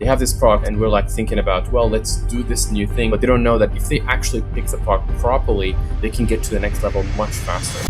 They have this product and we're like thinking about, well, let's do this new thing, but they don't know that if they actually pick the product properly, they can get to the next level much faster.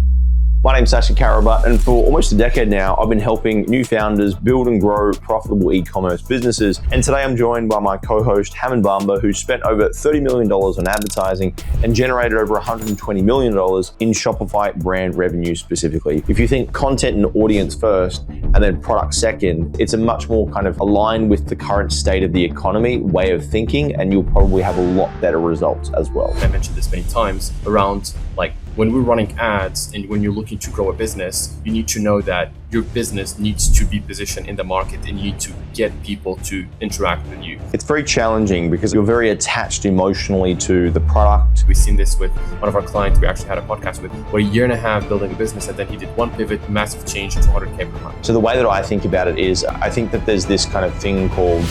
My name's Sasha Karabut, and for almost a decade now, I've been helping new founders build and grow profitable e-commerce businesses. And today I'm joined by my co-host, Hamen, who spent over $30 million on advertising and generated over $120 million in Shopify brand revenue specifically. If you think content and audience first, and then product second, it's a much more kind of aligned with the current state of the economy way of thinking, and you'll probably have a lot better results as well. I mentioned this many times around like when we're running ads and when you're looking to grow a business, you need to know that your business needs to be positioned in the market and you need to get people to interact with you. It's very challenging because you're very attached emotionally to the product. We've seen this with one of our clients we actually had a podcast with, for a year and a half building a business, and then he did one pivot, massive change to 200K per month. So the way that I think about it is, I think that there's this kind of thing called,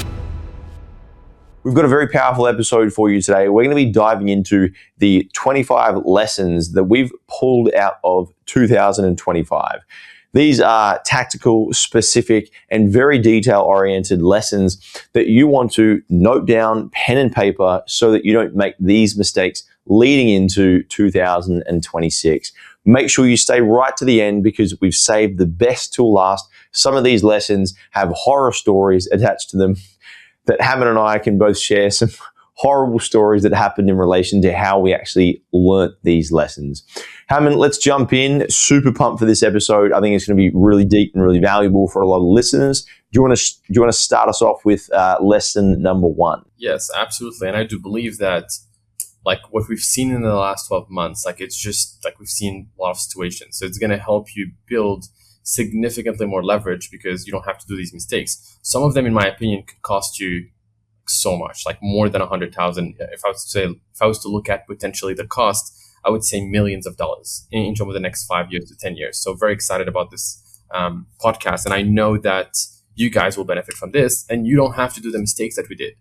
we've got a very powerful episode for you today. We're going to be diving into the 25 lessons that we've pulled out of 2025. These are tactical, specific, and very detail-oriented lessons that you want to note down, pen and paper, so that you don't make these mistakes leading into 2026. Make sure you stay right to the end because we've saved the best till last. Some of these lessons have horror stories attached to them that Hamen and I can both share some horrible stories that happened in relation to how we actually learnt these lessons. Hamen, let's jump in. Super pumped for this episode. I think it's going to be really deep and really valuable for a lot of listeners. Do you want to start us off with lesson number one? Yes, absolutely. And I do believe that like what we've seen in the last 12 months, like it's just like we've seen a lot of situations. So it's going to help you build significantly more leverage because you don't have to do these mistakes. Some of them, in my opinion, could cost you so much, like more than 100,000. If I was to look at potentially the cost, I would say millions of dollars in terms of the next 5 years to 10 years. So very excited about this podcast. And I know that you guys will benefit from this and you don't have to do the mistakes that we did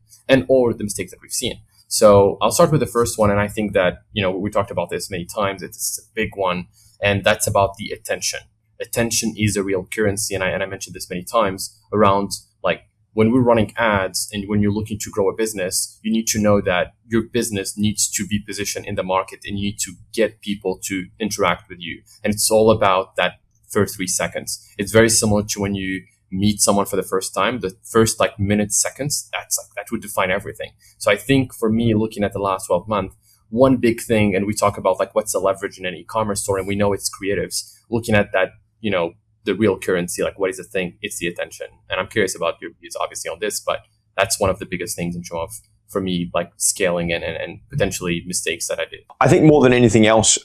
or the mistakes that we've seen. So I'll start with the first one. And I think that, we talked about this many times. It's a big one. And that's about the attention. Attention is a real currency. And I mentioned this many times around like when we're running ads and when you're looking to grow a business, you need to know that your business needs to be positioned in the market and you need to get people to interact with you. And it's all about that first 3 seconds. It's very similar to when you meet someone for the first time, the first like minutes, seconds, that would define everything. So I think for me, looking at the last 12 months, one big thing, and we talk about like what's the leverage in an e-commerce store, and we know it's creatives, looking at that, the real currency, like what is the thing? It's the attention. And I'm curious about your views obviously on this, but that's one of the biggest things in terms of, for me, like scaling and potentially mistakes that I did. I think more than anything else,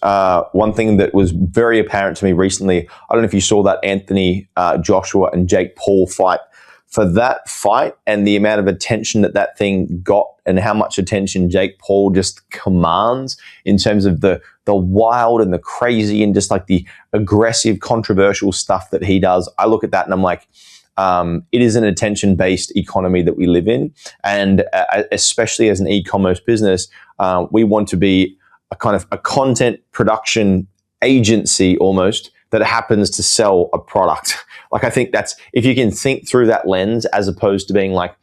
one thing that was very apparent to me recently, I don't know if you saw that Anthony Joshua and Jake Paul fight. For that fight and the amount of attention that thing got and how much attention Jake Paul just commands in terms of the wild and the crazy and just like the aggressive, controversial stuff that he does, I look at that and I'm like, it is an attention-based economy that we live in. And especially as an e-commerce business, we want to be a kind of a content production agency almost that happens to sell a product. Like I think that's, if you can think through that lens as opposed to being like,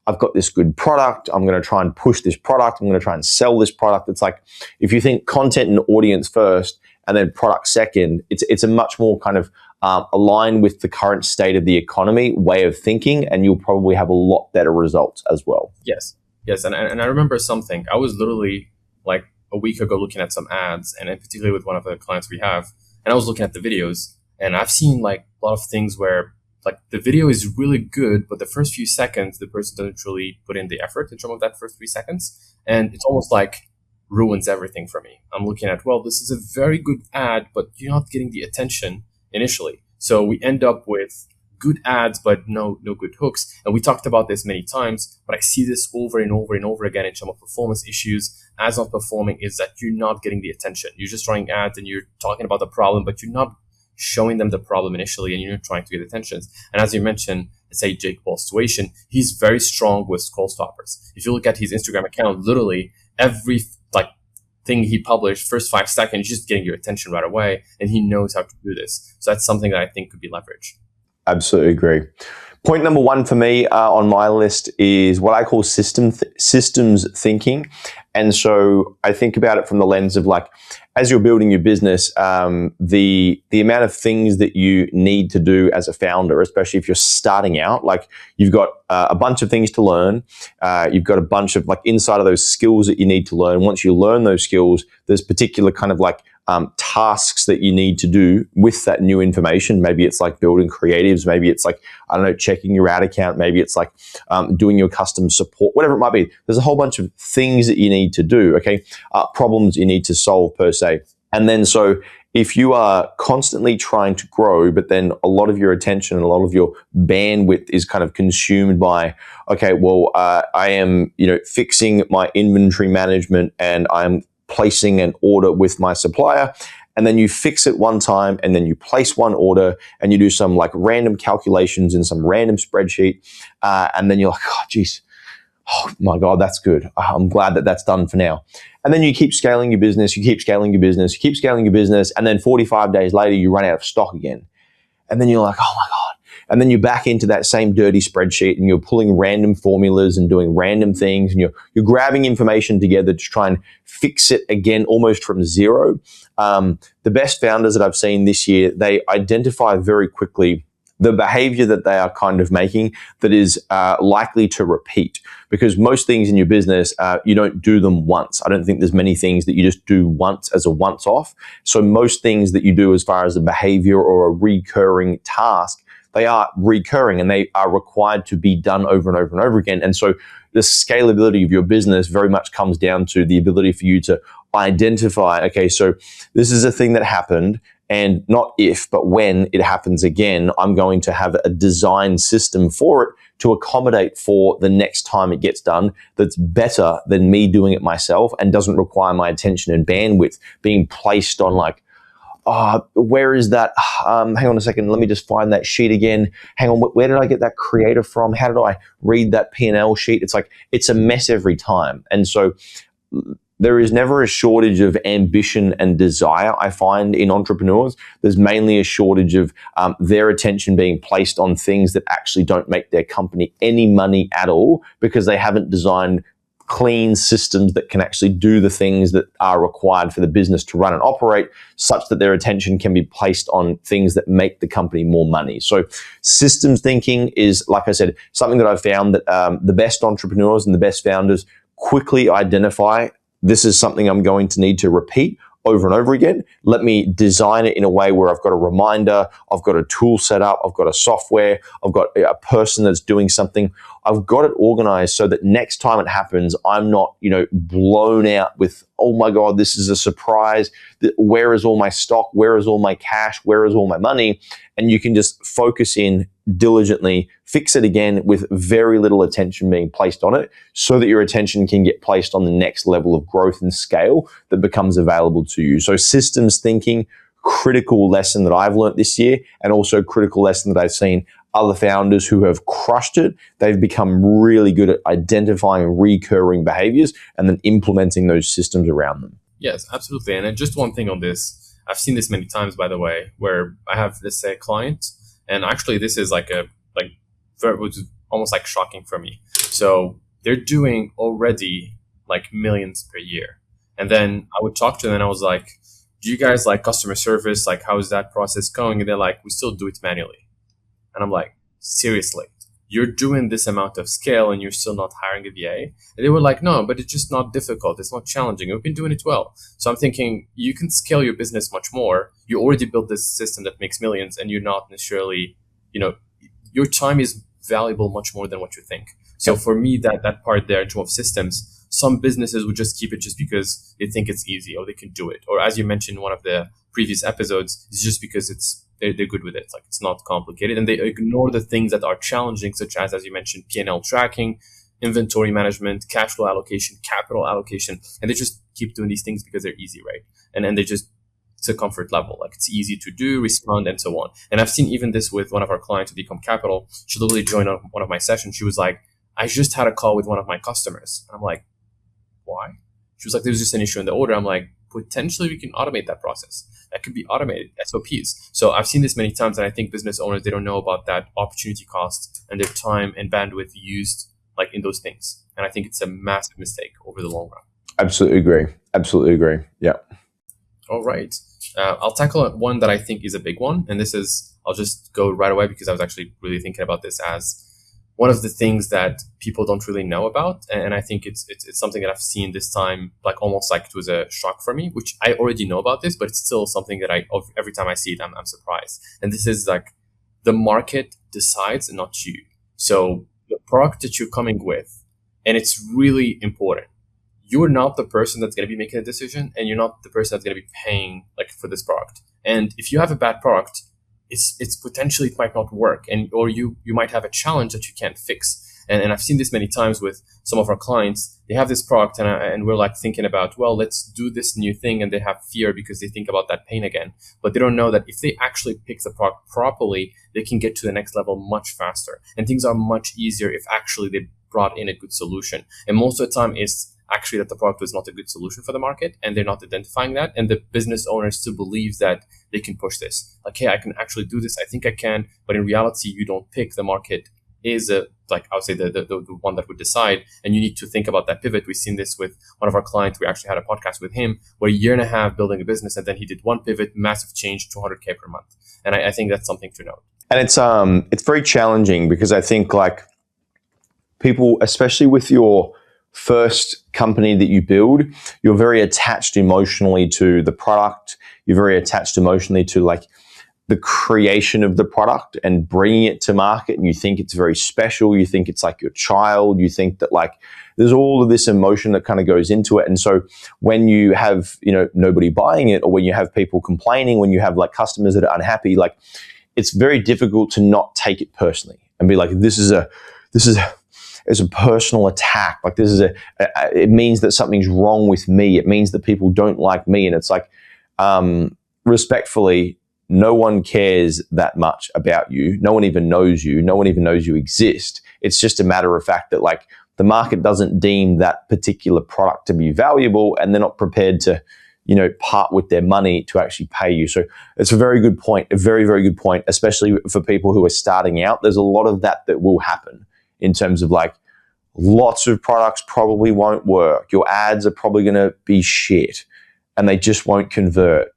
I've got this good product, I'm going to try and push this product, I'm going to try and sell this product. It's like, if you think content and audience first and then product second, it's a much more kind of aligned with the current state of the economy way of thinking, and you'll probably have a lot better results as well. Yes. And I remember something. I was literally like a week ago looking at some ads, and particularly with one of the clients we have, and I was looking at the videos, and I've seen like a lot of things where like the video is really good, but the first few seconds, the person doesn't really put in the effort in terms of that first 3 seconds. And it's almost like ruins everything for me. I'm looking at, well, this is a very good ad, but you're not getting the attention initially. So we end up with good ads, but no good hooks. And we talked about this many times, but I see this over and over and over again in terms of performance issues. As not performing is that you're not getting the attention. You're just running ads and you're talking about the problem, but you're not showing them the problem initially, and you're trying to get attention. And as you mentioned, let's say Jake Paul's situation, he's very strong with scroll stoppers. If you look at his Instagram account, literally every thing he published, first 5 seconds, just getting your attention right away, and he knows how to do this. So that's something that I think could be leveraged. Absolutely agree. Point number one for me on my list is what I call systems thinking. And so I think about it from the lens of like, as you're building your business, the amount of things that you need to do as a founder, especially if you're starting out, like you've got a bunch of things to learn. You've got a bunch of like inside of those skills that you need to learn. Once you learn those skills, there's particular kind of like tasks that you need to do with that new information. Maybe it's like building creatives. Maybe it's like, I don't know, checking your ad account. Maybe it's like doing your custom support, whatever it might be. There's a whole bunch of things that you need to do, okay? Problems you need to solve per se. And then so if you are constantly trying to grow, but then a lot of your attention and a lot of your bandwidth is kind of consumed by, okay, well, I am, fixing my inventory management and I'm placing an order with my supplier, and then you fix it one time and then you place one order and you do some like random calculations in some random spreadsheet, and then you're like, oh geez, oh my God, that's good. I'm glad that that's done for now. And then you keep scaling your business, you keep scaling your business, you keep scaling your business, and then 45 days later you run out of stock again. And then you're like, oh my God. And then you're back into that same dirty spreadsheet and you're pulling random formulas and doing random things, and you're grabbing information together to try and fix it again almost from zero. The best founders that I've seen this year, they identify very quickly the behavior that they are kind of making that is likely to repeat. Because most things in your business, you don't do them once. I don't think there's many things that you just do once as a once-off. So most things that you do as far as a behavior or a recurring task, they are recurring and they are required to be done over and over and over again. And so the scalability of your business very much comes down to the ability for you to identify, okay, so this is a thing that happened, and not if, but when it happens again, I'm going to have a design system for it to accommodate for the next time it gets done that's better than me doing it myself and doesn't require my attention and bandwidth being placed on like, where is that? Hang on a second. Let me just find that sheet again. Hang on. Where did I get that creator from? How did I read that P&L sheet? It's like, it's a mess every time. And so there is never a shortage of ambition and desire, I find, in entrepreneurs. There's mainly a shortage of their attention being placed on things that actually don't make their company any money at all because they haven't designed clean systems that can actually do the things that are required for the business to run and operate, such that their attention can be placed on things that make the company more money. So systems thinking is, like I said, something that I've found that the best entrepreneurs and the best founders quickly identify. This is something I'm going to need to repeat over and over again. Let me design it in a way where I've got a reminder, I've got a tool set up, I've got a software, I've got a person that's doing something. I've got it organized so that next time it happens, I'm not, blown out with, oh my God, this is a surprise. Where is all my stock? Where is all my cash? Where is all my money? And you can just focus in diligently, fix it again with very little attention being placed on it so that your attention can get placed on the next level of growth and scale that becomes available to you. So systems thinking, critical lesson that I've learned this year, and also critical lesson that I've seen other founders who have crushed it. They've become really good at identifying recurring behaviors and then implementing those systems around them. Yes, absolutely. And then just one thing on this, I've seen this many times, by the way, where I have this client, and actually this is which is almost like shocking for me. So they're doing already like millions per year. And then I would talk to them and I was like, do you guys like customer service? Like, how is that process going? And they're like, we still do it manually. And I'm like, seriously, you're doing this amount of scale and you're still not hiring a VA? And they were like, no, but it's just not difficult. It's not challenging. We've been doing it well. So I'm thinking you can scale your business much more. You already built this system that makes millions, and you're not necessarily, your time is valuable much more than what you think. So for me, that part there in terms of systems, some businesses would just keep it just because they think it's easy or they can do it. Or as you mentioned in one of the previous episodes, it's just because they're good with it. It's like, it's not complicated, and they ignore the things that are challenging, such as you mentioned, P&L tracking, inventory management, cash flow allocation, capital allocation, and they just keep doing these things because they're easy, right? And they just, it's a comfort level. Like, it's easy to do, respond, and so on. And I've seen even this with one of our clients at eCom Capital. She literally joined one of my sessions. She was like, I just had a call with one of my customers. And I'm like, why? She was like, there was just an issue in the order. I'm like, potentially we can automate that process. That could be automated, SOPs. So I've seen this many times, and I think business owners, they don't know about that opportunity cost and their time and bandwidth used like in those things. And I think it's a massive mistake over the long run. Absolutely agree. Yeah. All right. I'll tackle one that I think is a big one. And this is, I'll just go right away because I was actually really thinking about this as one of the things that people don't really know about. And I think it's something that I've seen this time, like almost like it was a shock for me, which I already know about this, but it's still something that every time I see it, I'm surprised. And this is like the market decides and not you. So the product that you're coming with, and it's really important. You're not the person that's going to be making a decision, and you're not the person that's going to be paying like for this product. And if you have a bad product, it's potentially, it might not work, or you might have a challenge that you can't fix. And I've seen this many times with some of our clients. They have this product, and we're like thinking about, well, let's do this new thing, and they have fear because they think about that pain again. But they don't know that if they actually pick the product properly, they can get to the next level much faster, and things are much easier if actually they brought in a good solution. And most of the time, it's actually that the product was not a good solution for the market, and they're not identifying that, and the business owner still believes that they can push this. Like, hey, I can actually do this. I think I can, but in reality, you don't pick. The market is I would say the one that would decide, and you need to think about that pivot. We've seen this with one of our clients. We actually had a podcast with him where 1.5 years building a business, and then he did one pivot, massive change, $200K per month. And I think that's something to note. And it's very challenging because I think like people, especially with your first company that you build, you're very attached emotionally to the product. You're very attached emotionally to like the creation of the product and bringing it to market. And you think it's very special. You think it's like your child. You think that like there's all of this emotion that kind of goes into it. And so when you have, nobody buying it, or when you have people complaining, when you have like customers that are unhappy, like it's very difficult to not take it personally and be like, it's a personal attack. Like this is it means that something's wrong with me. It means that people don't like me. And it's like, respectfully, no one cares that much about you. No one even knows you. No one even knows you exist. It's just a matter of fact that like the market doesn't deem that particular product to be valuable, and they're not prepared to, part with their money to actually pay you. So it's a very good point, a very, very good point, especially for people who are starting out. There's a lot of that will happen in terms of like lots of products probably won't work. Your ads are probably going to be shit and they just won't convert,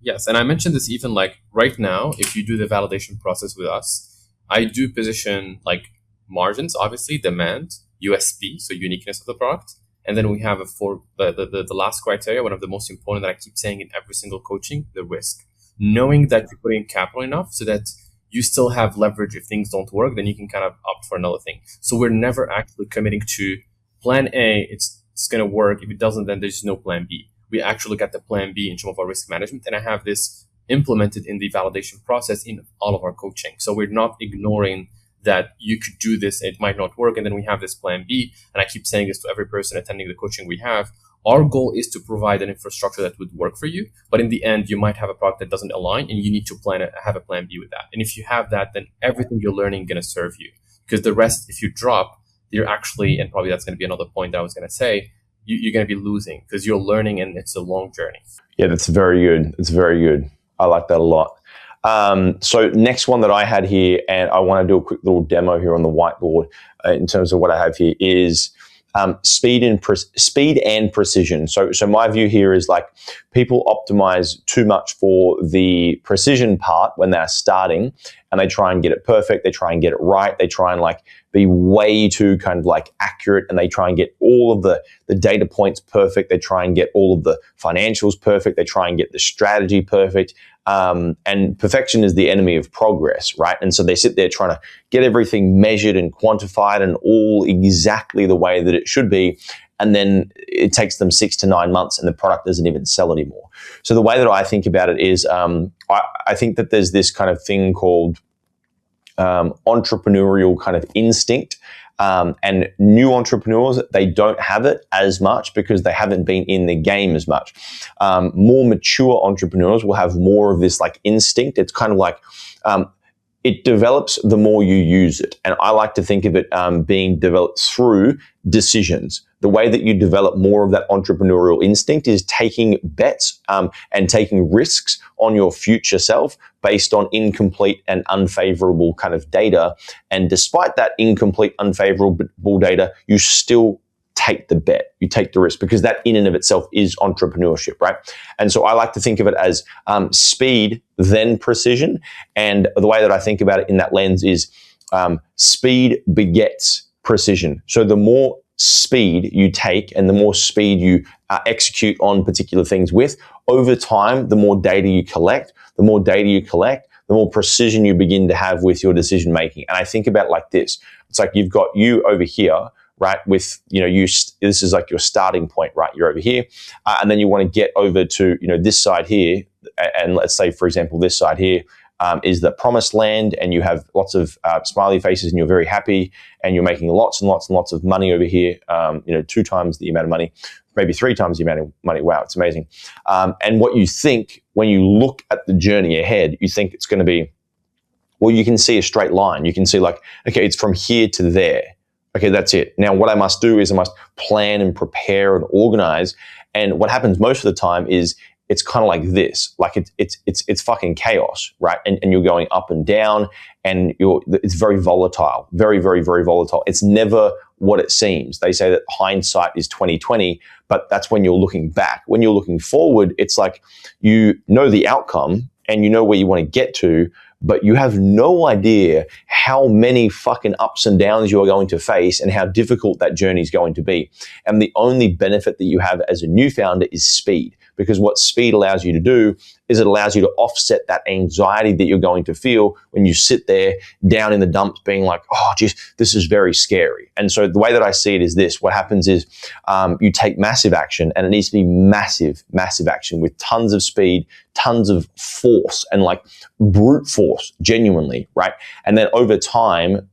Yes. And I mentioned this even like right now, if you do the validation process with us, I do position like margins, obviously, demand, USP, so uniqueness of the product. And then we have the last criteria, one of the most important that I keep saying in every single coaching, the risk. Knowing that you're putting capital enough so that you still have leverage if things don't work, then you can kind of opt for another thing. So we're never actually committing to plan A, it's going to work. If it doesn't, then there's no plan B. We actually look at the plan B in some of our risk management, and I have this implemented in the validation process in all of our coaching. So we're not ignoring that you could do this, it might not work, and then we have this plan B. And I keep saying this to every person attending the coaching we have. Our goal is to provide an infrastructure that would work for you, but in the end, you might have a product that doesn't align, and you need to have a plan B with that. And if you have that, then everything you're learning is going to serve you. Because the rest, if you drop, you're actually, and probably that's going to be another point that I was going to say, you're going to be losing because you're learning and it's a long journey. Yeah, that's very good. It's very good. I like that a lot. So next one that I had here, and I want to do a quick little demo here on the whiteboard in terms of what I have here, is speed and precision. So my view here is like people optimize too much for the precision part when they're starting, and they try and get it perfect. They try and get it right. They try and like be way too kind of like accurate, and they try and get all of the data points perfect. They try and get all of the financials perfect. They try and get the strategy perfect. And perfection is the enemy of progress, right? And so they sit there trying to get everything measured and quantified and all exactly the way that it should be. And then it takes them 6 to 9 months and the product doesn't even sell anymore. So the way that I think about it is, I think that there's this kind of thing called entrepreneurial kind of instinct. And new entrepreneurs, they don't have it as much because they haven't been in the game as much. More mature entrepreneurs will have more of this like instinct. It's kind of like it develops the more you use it. And I like to think of it being developed through decisions. The way that you develop more of that entrepreneurial instinct is taking bets and taking risks on your future self based on incomplete and unfavorable kind of data. And despite that incomplete, unfavorable data, you still take the bet, you take the risk, because that in and of itself is entrepreneurship, right? And so I like to think of it as speed, then precision. And the way that I think about it in that lens is speed begets precision. So the more speed you take and the more speed you execute on particular things with, over time, the more data you collect, the more precision you begin to have with your decision making. And I think about it like this. It's like you've got you over here, right? With, this is like your starting point, right? You're over here. And then you want to get over to, this side here. And let's say, for example, this side here is the promised land, and you have lots of smiley faces and you're very happy and you're making lots and lots and lots of money over here. 2 times the amount of money, maybe 3 times the amount of money. Wow, it's amazing. And what you think when you look at the journey ahead, you think it's going to be, well, you can see a straight line. You can see like, okay, it's from here to there. Okay, that's it. Now, what I must do is I must plan and prepare and organize. And what happens most of the time is it's kind of like this, like it's fucking chaos, right? And you're going up and down, and it's very volatile, very, very, very volatile. It's never what it seems. They say that hindsight is 20/20, but that's when you're looking back. When you're looking forward, it's like you know the outcome and you know where you want to get to, but you have no idea how many fucking ups and downs you are going to face and how difficult that journey is going to be. And the only benefit that you have as a new founder is speed, because what speed allows you to do is it allows you to offset that anxiety that you're going to feel when you sit there down in the dumps being like, oh, geez, this is very scary. And so the way that I see it is this. What happens is you take massive action, and it needs to be massive, massive action with tons of speed, tons of force, and like brute force, genuinely, right? And then over time,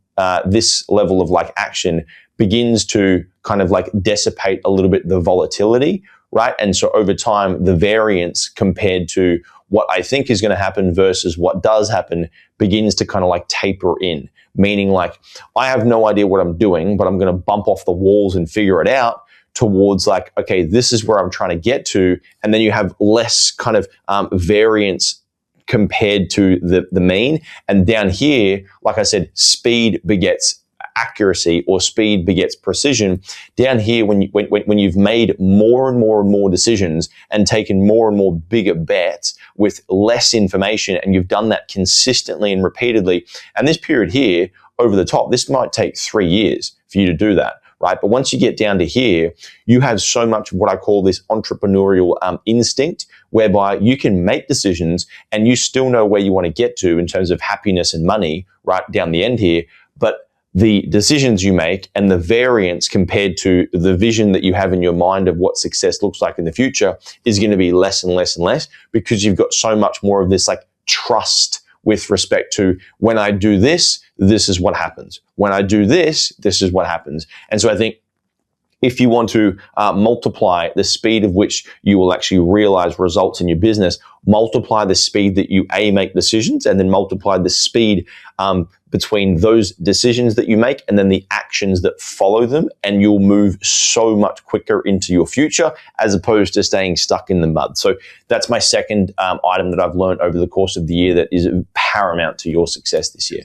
this level of like action begins to kind of like dissipate a little bit the volatility, right? And so over time, the variance compared to what I think is going to happen versus what does happen begins to kind of like taper in, meaning like I have no idea what I'm doing, but I'm going to bump off the walls and figure it out, towards like, okay, this is where I'm trying to get to. And then you have less kind of variance compared to the mean. And down here, like I said, speed begets accuracy, or speed begets precision. Down here, when you've made more and more and more decisions and taken more and more bigger bets with less information, and you've done that consistently and repeatedly, and this period here over the top, this might take 3 years for you to do that, right? But once you get down to here, you have so much of what I call this entrepreneurial instinct, whereby you can make decisions and you still know where you want to get to in terms of happiness and money, right down the end here. But the decisions you make and the variance compared to the vision that you have in your mind of what success looks like in the future is going to be less and less and less, because you've got so much more of this like trust with respect to, when I do this, this is what happens. When I do this, this is what happens. And so I think if you want to multiply the speed of which you will actually realize results in your business, multiply the speed that you make decisions, and then multiply the speed between those decisions that you make and then the actions that follow them, and you'll move so much quicker into your future as opposed to staying stuck in the mud. So that's my second item that I've learned over the course of the year that is paramount to your success this year.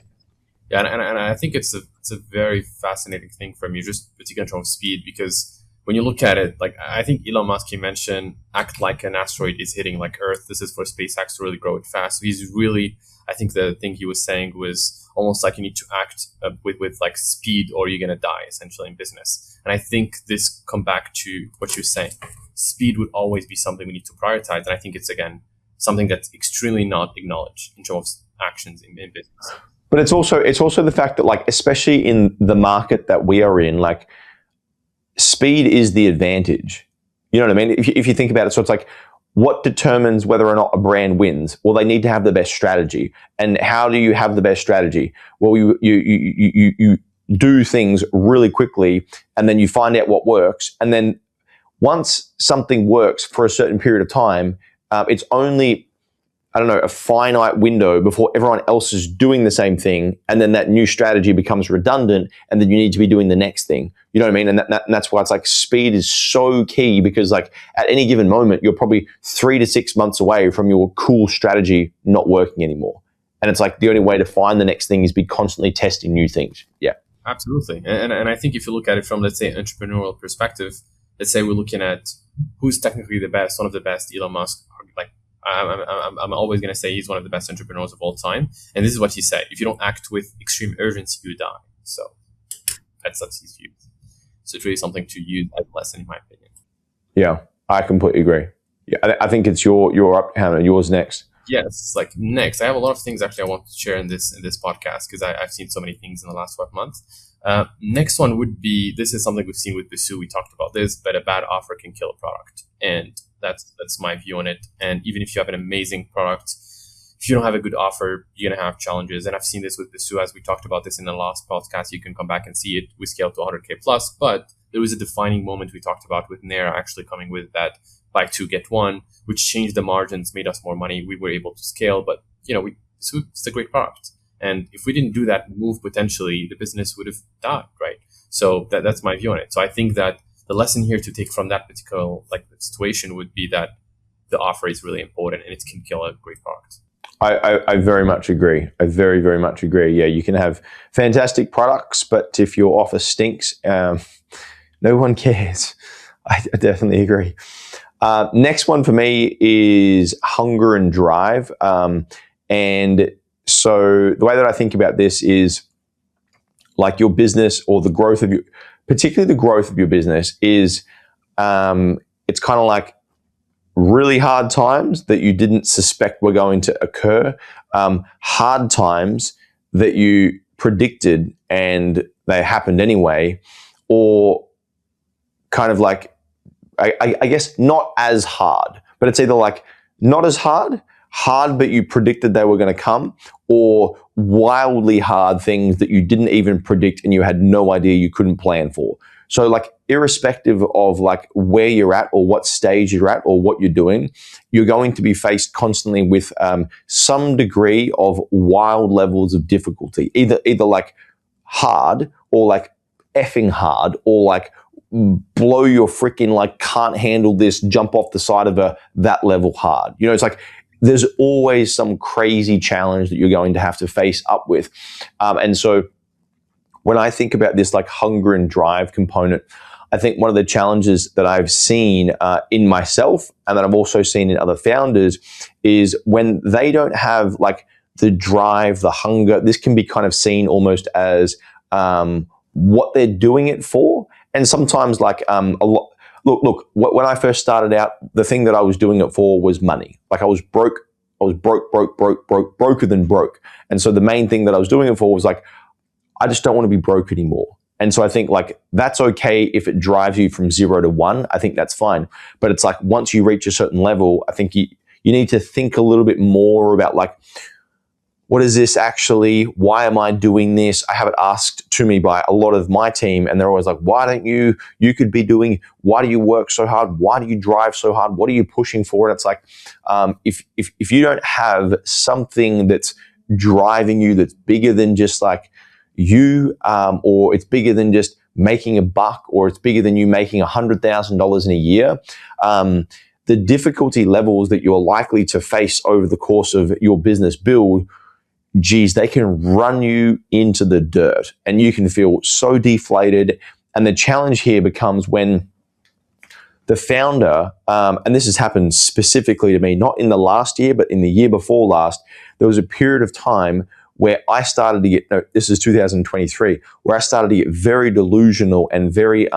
Yeah, and I think it's a very fascinating thing from you, just particularly in terms of speed, because when you look at it, like I think Elon Musk, he mentioned, act like an asteroid is hitting like Earth. This is for SpaceX to really grow it fast. So he's really, I think the thing he was saying was almost like you need to act with like speed, or you're gonna die essentially in business. And I think this come back to what you're saying. Speed would always be something we need to prioritize, and I think it's again something that's extremely not acknowledged in terms of actions in business. But it's also the fact that, like, especially in the market that we are in, like, speed is the advantage. You know what I mean? If you think about it, so it's like, what determines whether or not a brand wins? Well, they need to have the best strategy. And how do you have the best strategy? Well, you do things really quickly, and then you find out what works. And then once something works for a certain period of time, it's only I don't know, a finite window before everyone else is doing the same thing, and then that new strategy becomes redundant, and then you need to be doing the next thing. You know what I mean? And that's why it's like speed is so key, because like at any given moment, you're probably 3 to 6 months away from your cool strategy not working anymore. And it's like the only way to find the next thing is be constantly testing new things. Yeah. Absolutely. And I think if you look at it from, let's say, entrepreneurial perspective, let's say we're looking at who's technically the best, one of the best, Elon Musk. Like I'm always going to say he's one of the best entrepreneurs of all time. And this is what he said: if you don't act with extreme urgency, you die. So that's his view. So it's really something to use as a lesson, in my opinion. Yeah, I completely agree. Yeah, I think it's your up, Hannah. Yours next. Yes, like next, I have a lot of things actually I want to share in this podcast, because I've seen so many things in the last 12 months. Next one would be, this is something we've seen with Bisu. We talked about this, but a bad offer can kill a product, and that's my view on it. And even if you have an amazing product, if you don't have a good offer, you're gonna have challenges. And I've seen this with Bisu, as we talked about this in the last podcast. You can come back and see it. We scaled to 100K plus, but there was a defining moment we talked about with Nair actually coming with that buy two, get one, which changed the margins, made us more money. We were able to scale, but it's a great product. And if we didn't do that move, potentially the business would have died, right? So that's my view on it. So I think that the lesson here to take from that particular situation would be that the offer is really important, and it can kill a great product. I very much agree. I very, very much agree. Yeah, you can have fantastic products, but if your offer stinks, no one cares. I definitely agree. Next one for me is hunger and drive. And so the way that I think about this is like your business, or the growth of particularly the growth of your business is, it's kind of like really hard times that you didn't suspect were going to occur, hard times that you predicted and they happened anyway, or kind of like, I guess not as hard, but it's either like not as hard, but you predicted they were going to come, or wildly hard things that you didn't even predict and you had no idea, you couldn't plan for. So like irrespective of like where you're at or what stage you're at or what you're doing, you're going to be faced constantly with some degree of wild levels of difficulty, either like hard or like effing hard, or like blow your freaking like can't handle this, jump off the side of that level hard. It's like there's always some crazy challenge that you're going to have to face up with. And so when I think about this like hunger and drive component, I think one of the challenges that I've seen in myself, and that I've also seen in other founders, is when they don't have like the drive, the hunger. This can be kind of seen almost as what they're doing it for. And sometimes like a lot. Look, when I first started out, the thing that I was doing it for was money. Like I was broke. I was broker than broke. And so the main thing that I was doing it for was like, I just don't want to be broke anymore. And so I think like that's okay if it drives you from 0 to 1. I think that's fine. But it's like once you reach a certain level, I think you need to think a little bit more about like, what is this actually? Why am I doing this? I have it asked to me by a lot of my team, and they're always like, why don't you could be doing, why do you work so hard? Why do you drive so hard? What are you pushing for? And it's like, if you don't have something that's driving you, that's bigger than just like you, or it's bigger than just making a buck, or it's bigger than you making $100,000 in a year, the difficulty levels that you're likely to face over the course of your business build, geez, they can run you into the dirt and you can feel so deflated. And the challenge here becomes when the founder, and this has happened specifically to me, not in the last year, but in the year before last, there was a period of time where I started to get, no, this is 2023, where I started to get very delusional and very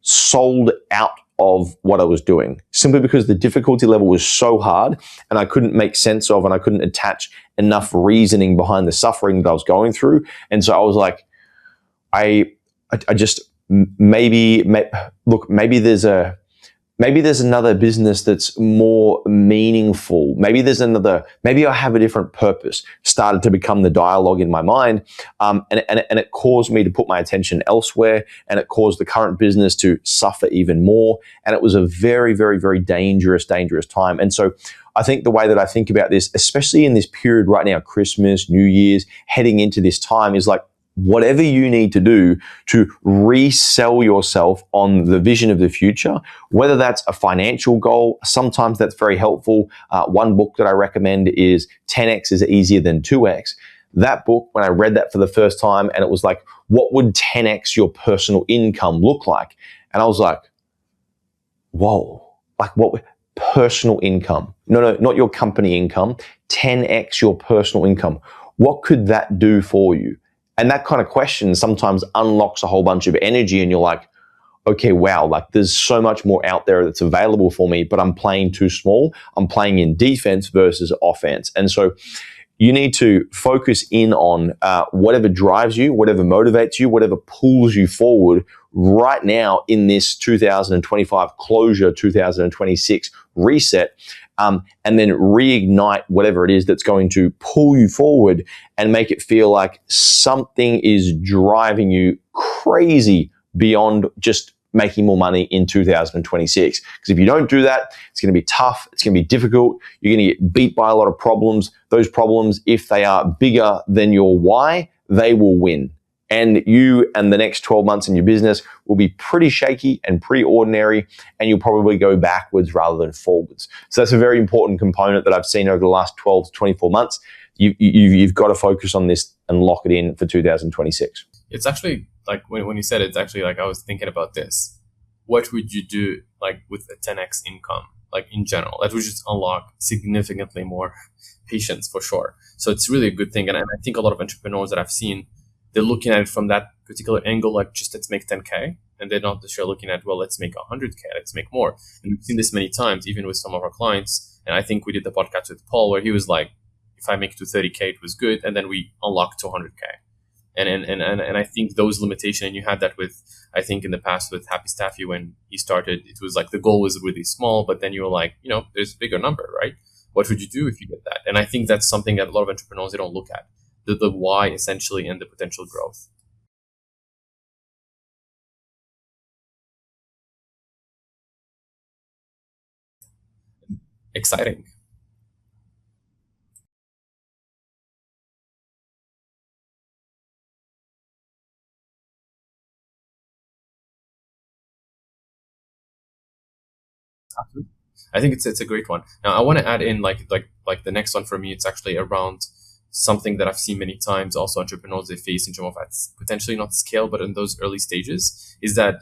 sold out of what I was doing, simply because the difficulty level was so hard and I couldn't make sense of, and I couldn't attach enough reasoning behind the suffering that I was going through. And so I was like, I just, maybe there's maybe there's another business that's more meaningful. Maybe I have a different purpose started to become the dialogue in my mind. And it caused me to put my attention elsewhere, and it caused the current business to suffer even more. And it was a very, very, very dangerous time. And so I think the way that I think about this, especially in this period right now, Christmas, New Year's, heading into this time, is like, whatever you need to do to resell yourself on the vision of the future, whether that's a financial goal, sometimes that's very helpful. One book that I recommend is 10x is easier than 2x. That book, when I read that for the first time, and it was like, what would 10x your personal income look like? And I was like, whoa, like what? Personal income. No, not your company income. 10x your personal income. What could that do for you? And that kind of question sometimes unlocks a whole bunch of energy, and you're like, okay, wow, like there's so much more out there that's available for me, but I'm playing too small. I'm playing in defense versus offense. And so you need to focus in on whatever drives you, whatever motivates you, whatever pulls you forward right now in this 2025 closure, 2026 reset, and then reignite whatever it is that's going to pull you forward and make it feel like something is driving you crazy beyond just making more money in 2026. Because if you don't do that, it's going to be tough. It's going to be difficult. You're going to get beat by a lot of problems. Those problems, if they are bigger than your why, they will win. And you and the next 12 months in your business will be pretty shaky and pretty ordinary, and you'll probably go backwards rather than forwards. So that's a very important component that I've seen over the last 12 to 24 months. You've got to focus on this and lock it in for 2026. It's actually like when you said it, it's actually like I was thinking about this. What would you do like with a 10x income, like in general? That would just unlock significantly more patience for sure. So it's really a good thing. And I think a lot of entrepreneurs that I've seen, they're looking at it from that particular angle, like just let's make 10K. And they're not sure looking at, well, let's make 100K, let's make more. And we've seen this many times, even with some of our clients. And I think we did the podcast with Paul where he was like, if I make to 30K, it was good. And then we unlocked to 100K. And I think those limitations, and you had that with, I think in the past with Happy Staffy when he started, it was like the goal was really small, but then you were like, there's a bigger number, right? What would you do if you get that? And I think that's something that a lot of entrepreneurs, they don't look at. The why essentially and the potential growth. Exciting. I think it's a great one. Now I want to add in like the next one for me. It's actually around something that I've seen many times. Also, entrepreneurs they face in terms of at potentially not scale, but in those early stages, is that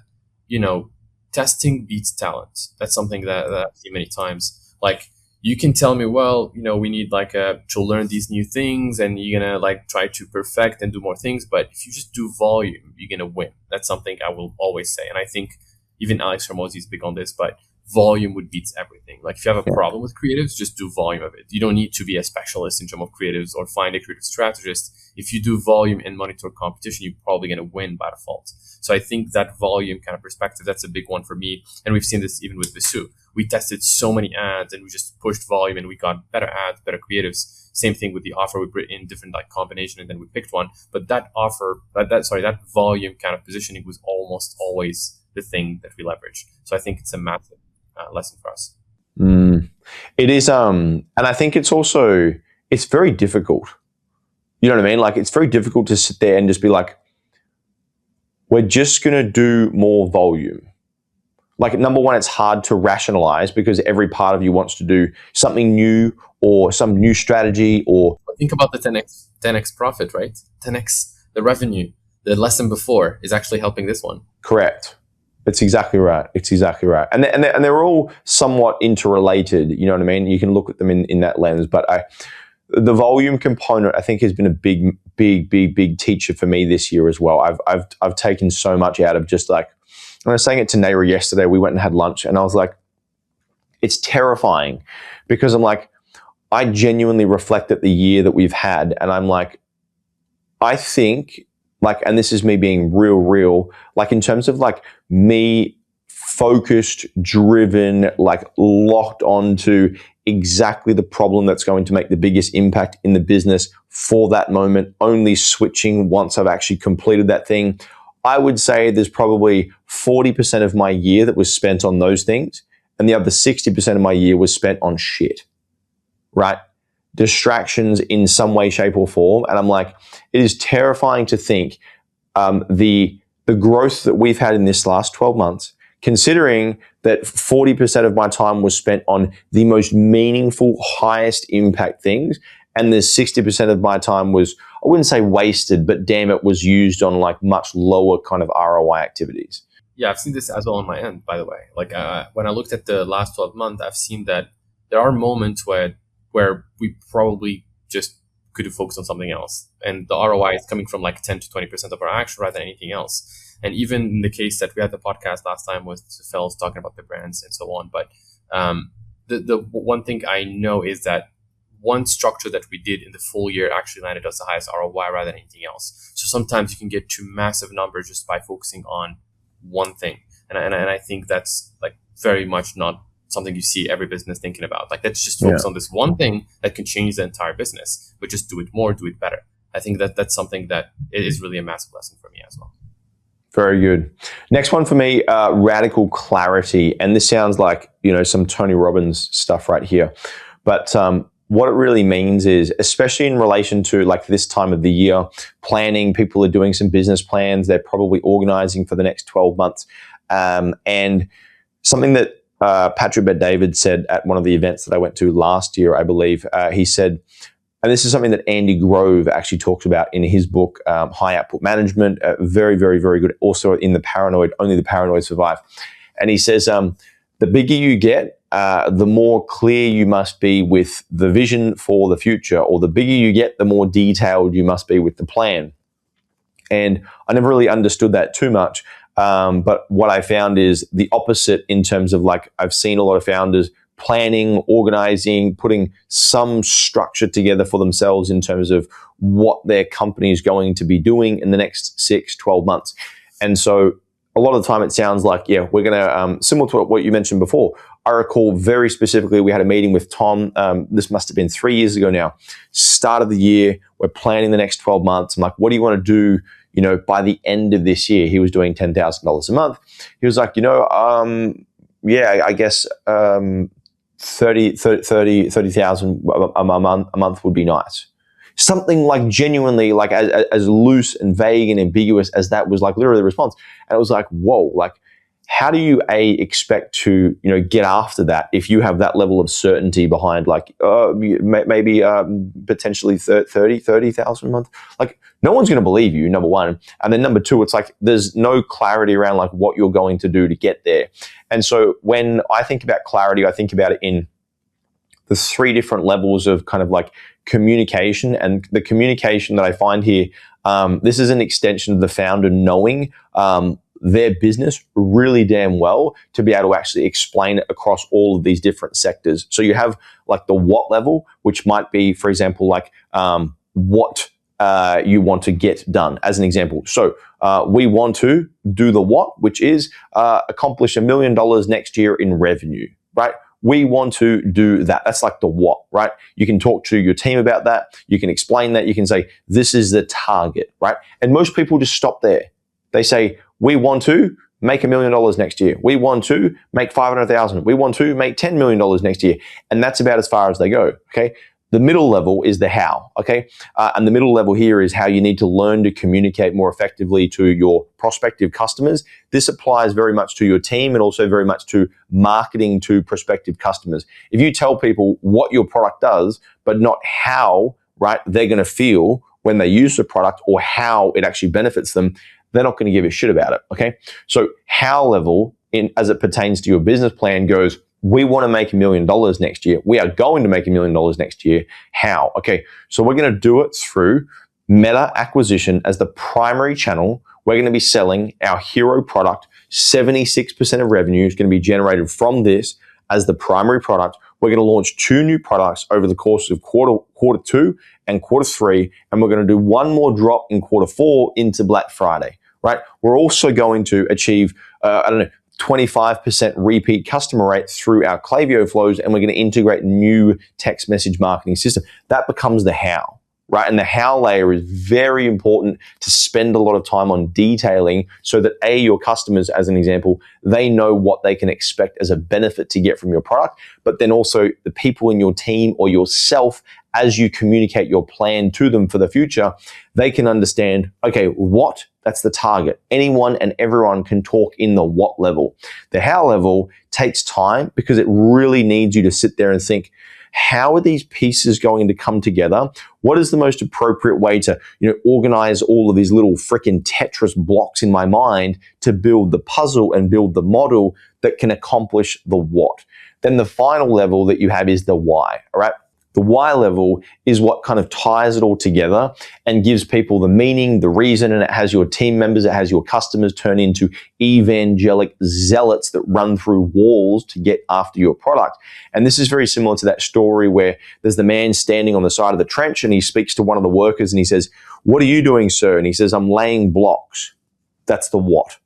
testing beats talent. That's something that I've seen many times. Like you can tell me, well, we need to learn these new things, and you're gonna like try to perfect and do more things. But if you just do volume, you're gonna win. That's something I will always say, and I think even Alex Hormozi is big on this, but volume would beat everything. Like if you have a problem with creatives, just do volume of it. You don't need to be a specialist in terms of creatives or find a creative strategist. If you do volume and monitor competition, you're probably going to win by default. So I think that volume kind of perspective, that's a big one for me. And we've seen this even with Visu. We tested so many ads and we just pushed volume and we got better ads, better creatives. Same thing with the offer. We put in different like combination and then we picked one. But that offer, that volume kind of positioning was almost always the thing that we leveraged. So I think it's a massive lesson for us. It is, and I think it's very difficult. You know what I mean? Like it's very difficult to sit there and just be like, we're just going to do more volume. Like number one, it's hard to rationalize because every part of you wants to do something new or some new strategy or... Think about the 10x profit, right? 10x the revenue. The lesson before is actually helping this one. Correct. It's exactly right. And they're all somewhat interrelated. You know what I mean? You can look at them in that lens. But the volume component, I think, has been a big teacher for me this year as well. I've taken so much out of just like, I was saying it to Naira yesterday. We went and had lunch, and I was like, it's terrifying because I'm like, I genuinely reflect at the year that we've had, and I'm like, I think. Like, and this is me being real, like in terms of like me focused, driven, like locked onto exactly the problem that's going to make the biggest impact in the business for that moment, only switching once I've actually completed that thing. I would say there's probably 40% of my year that was spent on those things, and the other 60% of my year was spent on shit, right? Distractions in some way, shape, or form. And I'm like, it is terrifying to think the growth that we've had in this last 12 months, considering that 40% of my time was spent on the most meaningful, highest impact things, and the 60% of my time was, I wouldn't say wasted, but damn, it was used on like much lower kind of ROI activities. Yeah, I've seen this as well on my end, by the way. Like when I looked at the last 12 months, I've seen that there are moments where we probably just could have focused on something else. And the ROI is coming from like 10 to 20% of our action rather than anything else. And even in the case that we had the podcast last time with the fellows talking about the brands and so on. But the one thing I know is that one structure that we did in the full year actually landed us the highest ROI rather than anything else. So sometimes you can get to massive numbers just by focusing on one thing. And I think that's like very much not something you see every business thinking about. Like, let's just focus on this one thing that can change the entire business, but just do it more, do it better. I think that's something that is really a massive lesson for me as well. Very good. Next one for me, radical clarity. And this sounds like, some Tony Robbins stuff right here. But what it really means is, especially in relation to like this time of the year, planning, people are doing some business plans. They're probably organizing for the next 12 months. And something that Patrick Bet-David said at one of the events that I went to last year, I believe, he said, and this is something that Andy Grove actually talks about in his book, High Output Management, very, very, very good. Also in The Paranoid, Only the Paranoid Survive. And he says, the bigger you get, the more clear you must be with the vision for the future, or the bigger you get, the more detailed you must be with the plan. And I never really understood that too much. But what I found is the opposite in terms of like, I've seen a lot of founders planning, organizing, putting some structure together for themselves in terms of what their company is going to be doing in the next 6-12 months. And so a lot of the time it sounds like, yeah, we're going to, similar to what you mentioned before, I recall very specifically, we had a meeting with Tom. This must have been 3 years ago now. Start of the year, we're planning the next 12 months. I'm like, what do you want to do, by the end of this year? He was doing $10,000 a month. He was like, yeah, I guess 30,000 a month would be nice. Something like genuinely like as loose and vague and ambiguous as that was like literally the response. And it was like, whoa, like how do you expect to, get after that if you have that level of certainty behind like maybe potentially 30,000 a month? Like no one's going to believe you, number one. And then number two, it's like there's no clarity around like what you're going to do to get there. And so when I think about clarity, I think about it in the three different levels of kind of like communication. And the communication that I find here, this is an extension of the founder knowing their business really damn well to be able to actually explain it across all of these different sectors. So you have like the what level, which might be, for example, like what you want to get done as an example. So we want to do the what, which is accomplish $1 million next year in revenue, right? We want to do that. That's like the what, right? You can talk to your team about that. You can explain that. You can say, this is the target, right? And most people just stop there. They say, we want to make $1 million next year. We want to make 500,000. We want to make $10 million next year. And that's about as far as they go, okay? The middle level is the how, okay? And the middle level here is how you need to learn to communicate more effectively to your prospective customers. This applies very much to your team and also very much to marketing to prospective customers. If you tell people what your product does, but not how, right, they're going to feel when they use the product or how it actually benefits them, they're not going to give a shit about it, okay? So how level, as it pertains to your business plan, goes, we want to make $1 million next year. We are going to make $1 million next year. How? Okay, so we're going to do it through Meta acquisition as the primary channel. We're going to be selling our hero product. 76% of revenue is going to be generated from this as the primary product. We're going to launch 2 new products over the course of quarter 2 and quarter 3, and we're going to do one more drop in quarter 4 into Black Friday, right? We're also going to achieve, 25% repeat customer rate through our Klaviyo flows, and we're going to integrate new text message marketing system. That becomes the how, right? And the how layer is very important to spend a lot of time on detailing so that your customers, as an example, they know what they can expect as a benefit to get from your product, but then also the people in your team or yourself, as you communicate your plan to them for the future, they can understand, okay, what? That's the target. Anyone and everyone can talk in the what level. The how level takes time because it really needs you to sit there and think, how are these pieces going to come together? What is the most appropriate way to, organize all of these little freaking Tetris blocks in my mind to build the puzzle and build the model that can accomplish the what? Then the final level that you have is the why, all right? The why level is what kind of ties it all together and gives people the meaning, the reason, and it has your team members, it has your customers turn into evangelic zealots that run through walls to get after your product. And this is very similar to that story where there's the man standing on the side of the trench and he speaks to one of the workers and he says, "What are you doing, sir?" And he says, "I'm laying blocks." That's the what.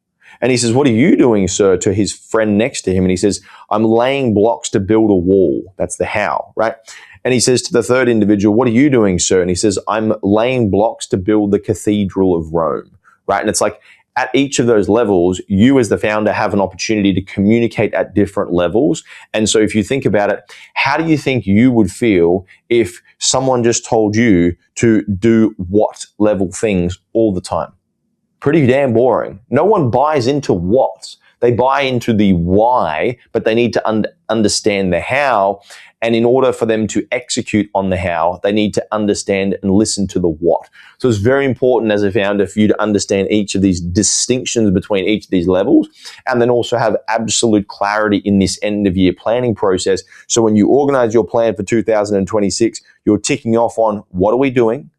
And he says, "What are you doing, sir?" to his friend next to him. And he says, "I'm laying blocks to build a wall." That's the how, right? And he says to the third individual, "What are you doing, sir?" And he says, "I'm laying blocks to build the Cathedral of Rome," right? And it's like at each of those levels, you as the founder have an opportunity to communicate at different levels. And so if you think about it, how do you think you would feel if someone just told you to do what level things all the time? Pretty damn boring. No one buys into what. They buy into the why, but they need to understand the how. And in order for them to execute on the how, they need to understand and listen to the what. So it's very important as a founder for you to understand each of these distinctions between each of these levels, and then also have absolute clarity in this end of year planning process. So when you organize your plan for 2026, you're ticking off on what are we doing?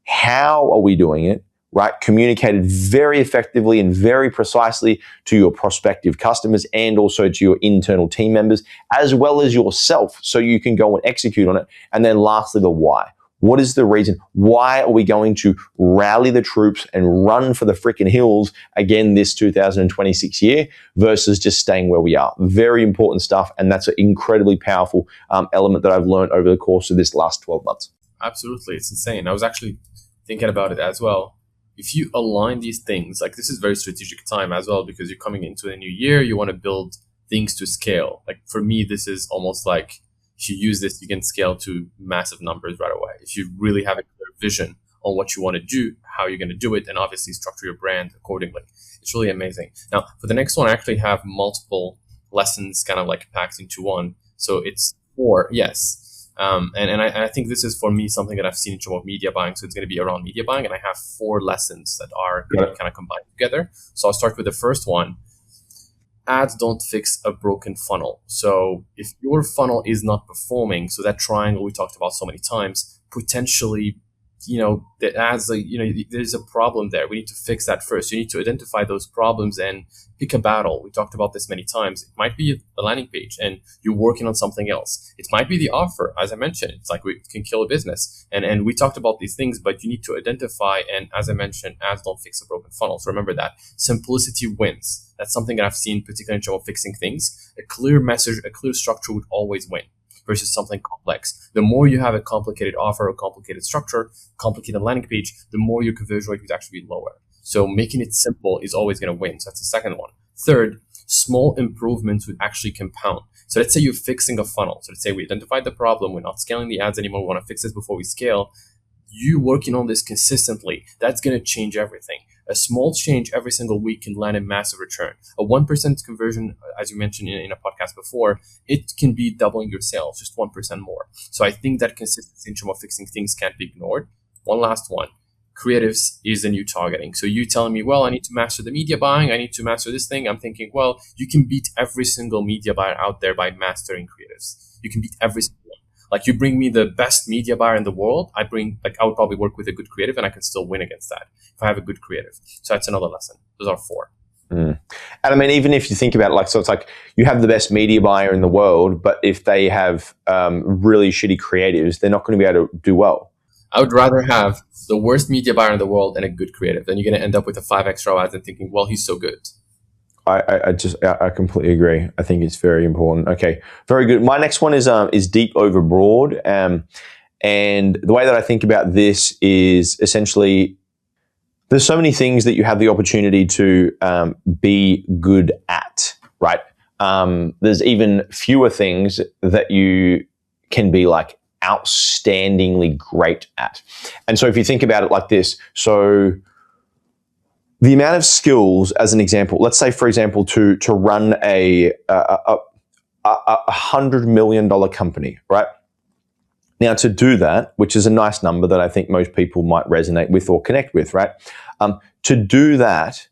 How are we doing it? Right? Communicated very effectively and very precisely to your prospective customers and also to your internal team members, as well as yourself, so you can go and execute on it. And then lastly, the why. What is the reason? Why are we going to rally the troops and run for the freaking hills again this 2026 year versus just staying where we are? Very important stuff. And that's an incredibly powerful element that I've learned over the course of this last 12 months. Absolutely. It's insane. I was actually thinking about it as well. If you align these things, like this is very strategic time as well, because you're coming into a new year, you want to build things to scale. Like for me, this is almost like if you use this, you can scale to massive numbers right away. If you really have a clear vision on what you want to do, how you're going to do it, and obviously structure your brand accordingly. It's really amazing. Now, for the next one, I actually have multiple lessons kind of like packed into one. So it's 4, yes. And I think this is for me something that I've seen in terms of media buying. So it's going to be around media buying, and I have 4 lessons that are going to kind of combined together. So I'll start with the first one. Ads don't fix a broken funnel. So if your funnel is not performing, so that triangle we talked about so many times, potentially, the ads, there's a problem there. We need to fix that first. You need to identify those problems and pick a battle. We talked about this many times. It might be a landing page and you're working on something else. It might be the offer. As I mentioned, it's like we can kill a business. And we talked about these things, but you need to identify. And as I mentioned, ads don't fix a broken funnel. So remember that. Simplicity wins. That's something that I've seen, particularly in terms of fixing things. A clear message, a clear structure would always win versus something complex. The more you have a complicated offer, a complicated structure, complicated landing page, the more your conversion rate would actually be lower. So making it simple is always going to win. So that's the second one. Third, small improvements would actually compound. So let's say you're fixing a funnel. So let's say we identified the problem. We're not scaling the ads anymore. We want to fix this before we scale. You working on this consistently, that's going to change everything. A small change every single week can land a massive return. A 1% conversion, as you mentioned in a podcast before, it can be doubling your sales, just 1% more. So I think that consistency in terms of fixing things can't be ignored. One last one. Creatives is the new targeting. So you telling me, well, I need to master the media buying. I need to master this thing. I'm thinking, well, you can beat every single media buyer out there by mastering creatives. You can beat every single one. Like you bring me the best media buyer in the world, I would probably work with a good creative and I can still win against that if I have a good creative. So that's another lesson. Those are 4. And I mean, even if you think about it, so it's like you have the best media buyer in the world, but if they have really shitty creatives, they're not going to be able to do well. I would rather have the worst media buyer in the world and a good creative. Then you're going to end up with a 5x ROAS and thinking, well, he's so good. I completely agree. I think it's very important. Okay, very good. My next one is deep over broad. And the way that I think about this is essentially there's so many things that you have the opportunity to be good at, right? There's even fewer things that you can be like outstandingly great at. And so if you think about it like this, so the amount of skills, as an example, let's say, for example, to run a $100 million company, right? Now, to do that, which is a nice number that I think most people might resonate with or connect with, right? To do that,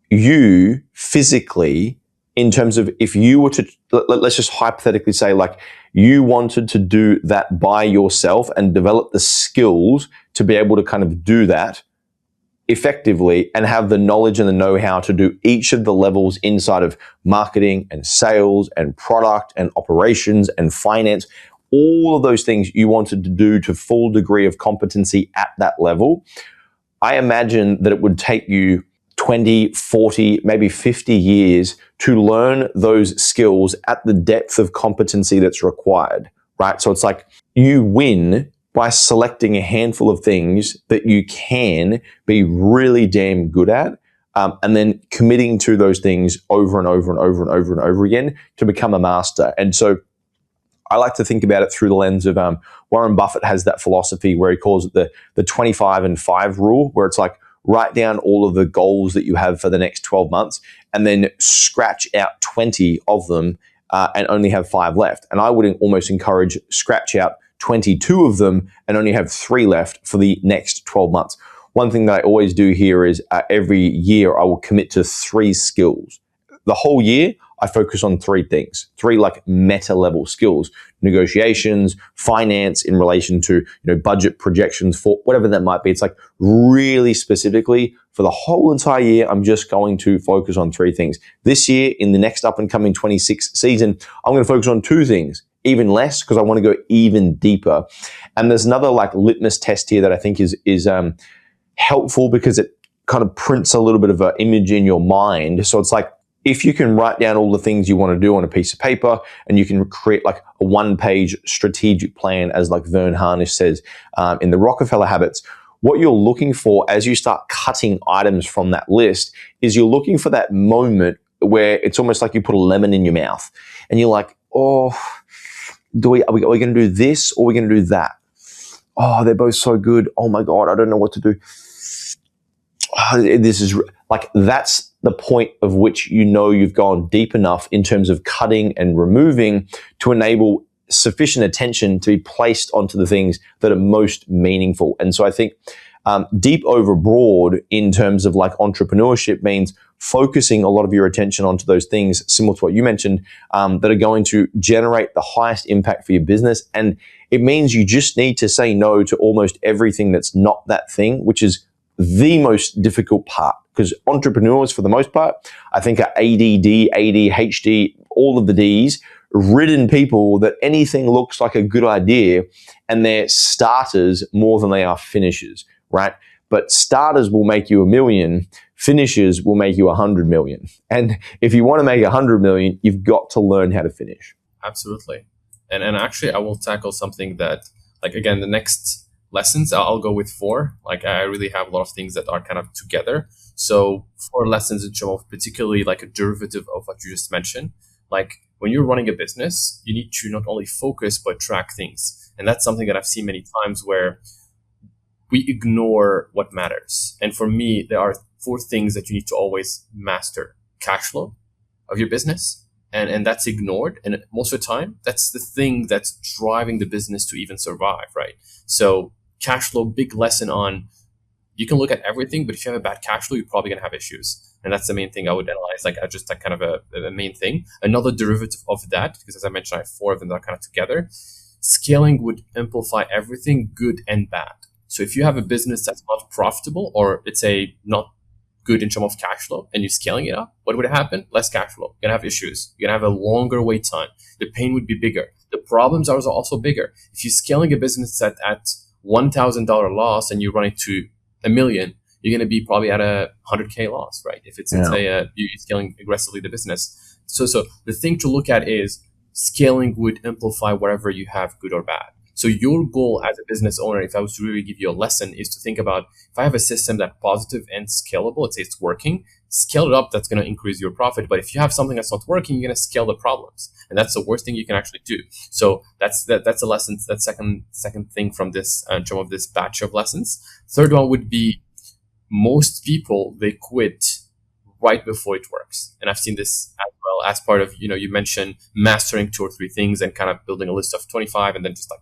you physically, in terms of if you were to, let's just hypothetically say, like, you wanted to do that by yourself and develop the skills to be able to kind of do that effectively and have the knowledge and the know-how to do each of the levels inside of marketing and sales and product and operations and finance, all of those things you wanted to do to full degree of competency at that level, I imagine that it would take you 20, 40, maybe 50 years to learn those skills at the depth of competency that's required, right? So it's like you win by selecting a handful of things that you can be really damn good at, and then committing to those things over and over and over and over and over again to become a master. And so I like to think about it through the lens of Warren Buffett has that philosophy where he calls it the 25 and 5 rule, where it's like write down all of the goals that you have for the next 12 months and then scratch out 20 of them and only have 5 left. And I would almost encourage scratch out 22 of them and only have 3 left for the next 12 months. One thing that I always do here is every year I will commit to 3 skills. The whole year, I focus on 3 things, 3 like meta level skills: negotiations, finance in relation to budget projections for whatever that might be. It's like really specifically for the whole entire year, I'm just going to focus on 3 things. This year, in the next up and coming 26 season, I'm going to focus on 2 things, even less, because I want to go even deeper. And there's another like litmus test here that I think is helpful because it kind of prints a little bit of an image in your mind. So it's like, if you can write down all the things you want to do on a piece of paper and you can create like a 1-page strategic plan, as like Vern Harnish says in the Rockefeller Habits, what you're looking for as you start cutting items from that list is you're looking for that moment where it's almost like you put a lemon in your mouth and you're like, oh, are we going to do this or are we going to do that? Oh, they're both so good. Oh my God, I don't know what to do. Oh, this is like, that's the point of which you've gone deep enough in terms of cutting and removing to enable sufficient attention to be placed onto the things that are most meaningful. And so I think deep over broad in terms of like entrepreneurship means focusing a lot of your attention onto those things, similar to what you mentioned, that are going to generate the highest impact for your business. And it means you just need to say no to almost everything that's not that thing, which is the most difficult part, because entrepreneurs, for the most part, I think are ADD, ADHD, all of the Ds, ridden people that anything looks like a good idea and they're starters more than they are finishers, right? But starters will make you $1 million, finishers will make you 100 million. And if you want to make 100 million, you've got to learn how to finish. Absolutely. And actually, I will tackle something that, like, again, the next lessons, I'll go with 4. Like, I really have a lot of things that are kind of together. So 4 lessons in terms of particularly like a derivative of what you just mentioned. Like, when you're running a business, you need to not only focus, but track things. And that's something that I've seen many times where we ignore what matters. And for me, there are 4 things that you need to always master. Cash flow of your business. And that's ignored. And most of the time, that's the thing that's driving the business to even survive, right? So cash flow, big lesson on, you can look at everything, but if you have a bad cash flow, you're probably going to have issues. And that's the main thing I would analyze, like just like kind of a main thing. Another derivative of that, because as I mentioned, I have 4 of them that are kind of together. Scaling would amplify everything, good and bad. So if you have a business that's not profitable, or it's a not good in terms of cash flow, and you're scaling it up, what would happen? Less cash flow. You're going to have issues. You're going to have a longer wait time. The pain would be bigger. The problems are also bigger. If you're scaling a business at $1,000 loss and you run it to $1 million, you're going to be probably at a 100K loss, right? If it's, say, you're scaling aggressively the business. So the thing to look at is scaling would amplify whatever you have, good or bad. So your goal as a business owner, if I was to really give you a lesson, is to think about, if I have a system that's positive and scalable, let's say it's working, scale it up, that's going to increase your profit. But if you have something that's not working, you're going to scale the problems. And that's the worst thing you can actually do. So that's a lesson. That's second thing from this, term of this batch of lessons. Third one would be, most people, they quit right before it works. And I've seen this as well as part of, you mentioned mastering 2 or 3 things and kind of building a list of 25 and then just like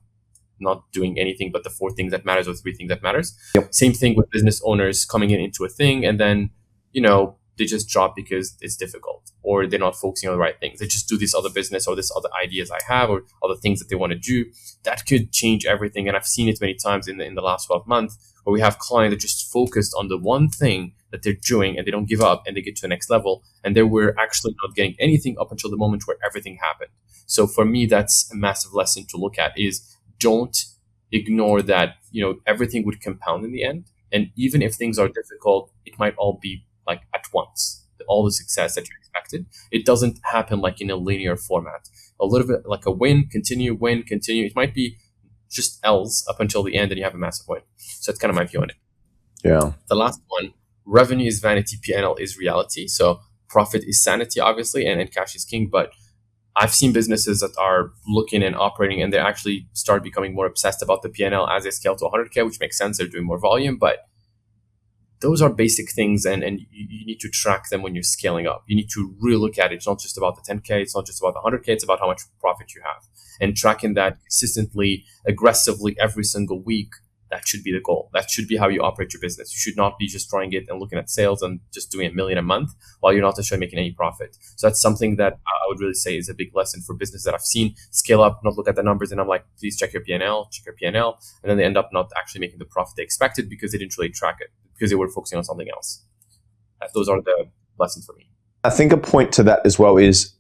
not doing anything but the 4 things that matters or 3 things that matters. Yep. Same thing with business owners coming into a thing and then, they just drop because it's difficult or they're not focusing on the right things. They just do this other business or this other ideas I have or other things that they want to do. That could change everything. And I've seen it many times in the last 12 months where we have clients that just focused on the one thing that they're doing and they don't give up and they get to the next level. And they were actually not getting anything up until the moment where everything happened. So for me, that's a massive lesson to look at is don't ignore that, everything would compound in the end. And even if things are difficult, it might all be like at once, all the success that you expected. It doesn't happen like in a linear format. A little bit like a win, continue. It might be just L's up until the end and you have a massive win. So that's kind of my view on it. Yeah. The last one, revenue is vanity, P&L is reality. So profit is sanity, obviously, and cash is king. But I've seen businesses that are looking and operating and they actually start becoming more obsessed about the P&L as they scale to 100K, which makes sense. They're doing more volume, but those are basic things and you need to track them when you're scaling up. You need to really look at it. It's not just about the 10K. It's not just about the 100K. It's about how much profit you have. And tracking that consistently, aggressively every single week, that should be the goal. That should be how you operate your business. You should not be just trying it and looking at sales and just doing $1 million a month while you're not necessarily making any profit. So that's something that I would really say is a big lesson for business that I've seen scale up, not look at the numbers. And I'm like, please check your P&L. And then they end up not actually making the profit they expected because they didn't really track it, because they were focusing on something else. Those are the lessons for me. I think a point to that as well is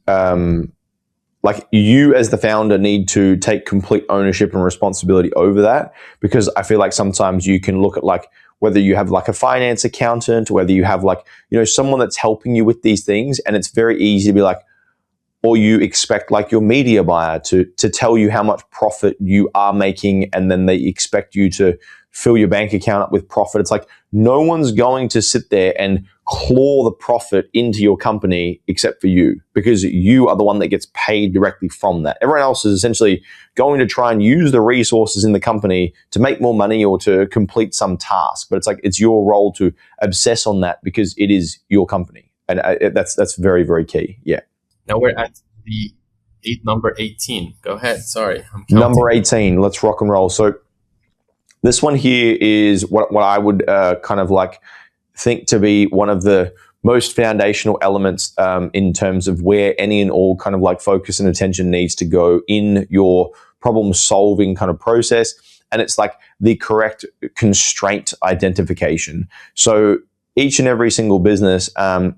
like you as the founder need to take complete ownership and responsibility over that, because I feel like sometimes you can look at like whether you have like a finance accountant or whether you have like, someone that's helping you with these things, and it's very easy to be like, or you expect like your media buyer to tell you how much profit you are making, and then they expect you to fill your bank account up with profit. It's like no one's going to sit there and claw the profit into your company except for you, because you are the one that gets paid directly from that. Everyone else is essentially going to try and use the resources in the company to make more money or to complete some task. But it's like it's your role to obsess on that because it is your company. And that's very, very key. Yeah. Now we're at the number 18. Go ahead. Sorry. I'm counting. Number 18. Let's rock and roll. So this one here is what I would kind of like think to be one of the most foundational elements in terms of where any and all kind of like focus and attention needs to go in your problem solving kind of process. And it's like the correct constraint identification. So each and every single business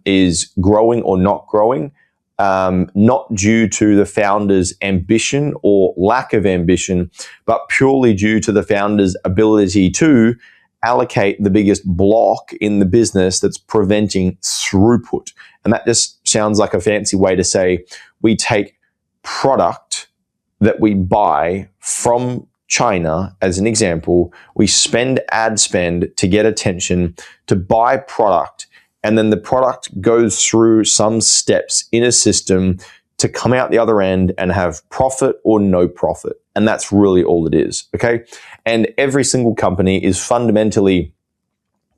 is growing or not growing, not due to the founder's ambition or lack of ambition, but purely due to the founder's ability to allocate the biggest block in the business that's preventing throughput. And that just sounds like a fancy way to say we take product that we buy from China, as an example, we spend ad spend to get attention, to buy product, and then the product goes through some steps in a system to come out the other end and have profit or no profit. And that's really all it is, okay? And every single company is fundamentally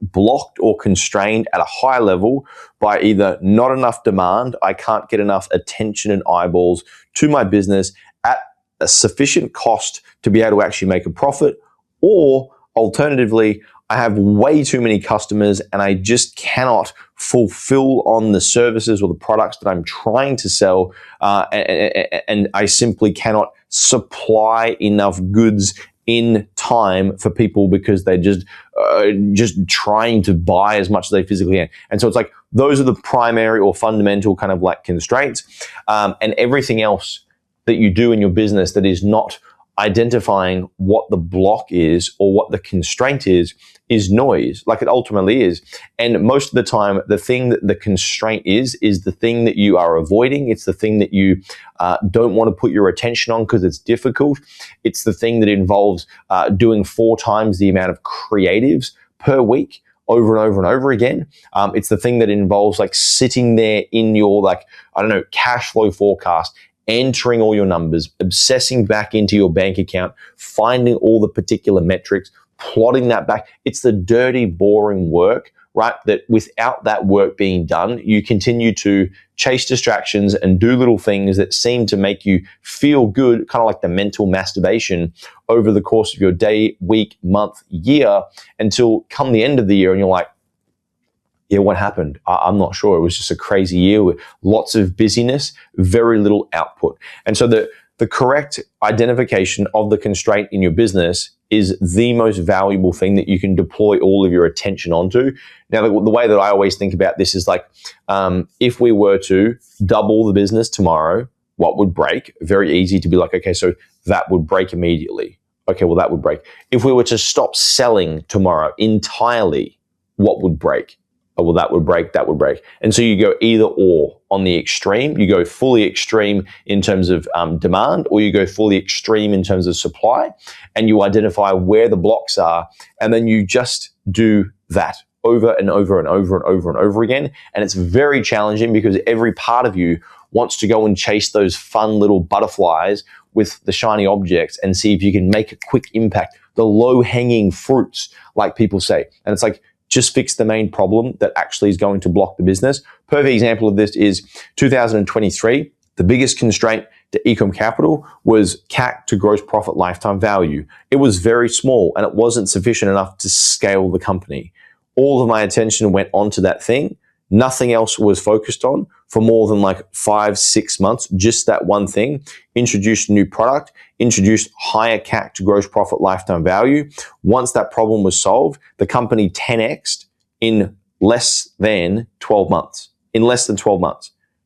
blocked or constrained at a high level by either not enough demand, I can't get enough attention and eyeballs to my business at a sufficient cost to be able to actually make a profit, or alternatively, I have way too many customers and I just cannot fulfill on the services or the products that I'm trying to sell, and I simply cannot supply enough goods in time for people because they're just trying to buy as much as they physically can. And so it's like those are the primary or fundamental kind of like constraints, and everything else that you do in your business that is not identifying what the block is or what the constraint is noise, like it ultimately is. And most of the time, the thing that the constraint is the thing that you are avoiding. It's the thing that you don't want to put your attention on because it's difficult. It's the thing that involves doing 4 times the amount of creatives per week over and over and over again. It's the thing that involves like sitting there in your, like, I don't know, cash flow forecast, entering all your numbers, obsessing back into your bank account, finding all the particular metrics, plotting that back. It's the dirty, boring work, right? That without that work being done, you continue to chase distractions and do little things that seem to make you feel good, kind of like the mental masturbation over the course of your day, week, month, year, until come the end of the year and you're like, yeah, what happened? I'm not sure. It was just a crazy year with lots of busyness, very little output. And so the correct identification of the constraint in your business is the most valuable thing that you can deploy all of your attention onto. Now, the way that I always think about this is like, if we were to double the business tomorrow, what would break? Very easy to be like, okay, so that would break immediately. Okay, well, that would break. If we were to stop selling tomorrow entirely, what would break? Oh, well, that would break. And so you go either or on the extreme. You go fully extreme in terms of demand, or you go fully extreme in terms of supply, and you identify where the blocks are, and then you just do that over and over and over and over and over again. And it's very challenging because every part of you wants to go and chase those fun little butterflies with the shiny objects and see if you can make a quick impact, the low-hanging fruits, like people say. And it's like, just fix the main problem that actually is going to block the business. Perfect example of this is 2023. The biggest constraint to ecom capital was CAC to gross profit lifetime value. It was very small and it wasn't sufficient enough to scale the company. All of my attention went onto that thing. Nothing else was focused on for more than like 5-6 months, just that one thing. Introduced a new product, introduced higher CAC to gross profit lifetime value. Once that problem was solved, the company 10x'd in less than 12 months.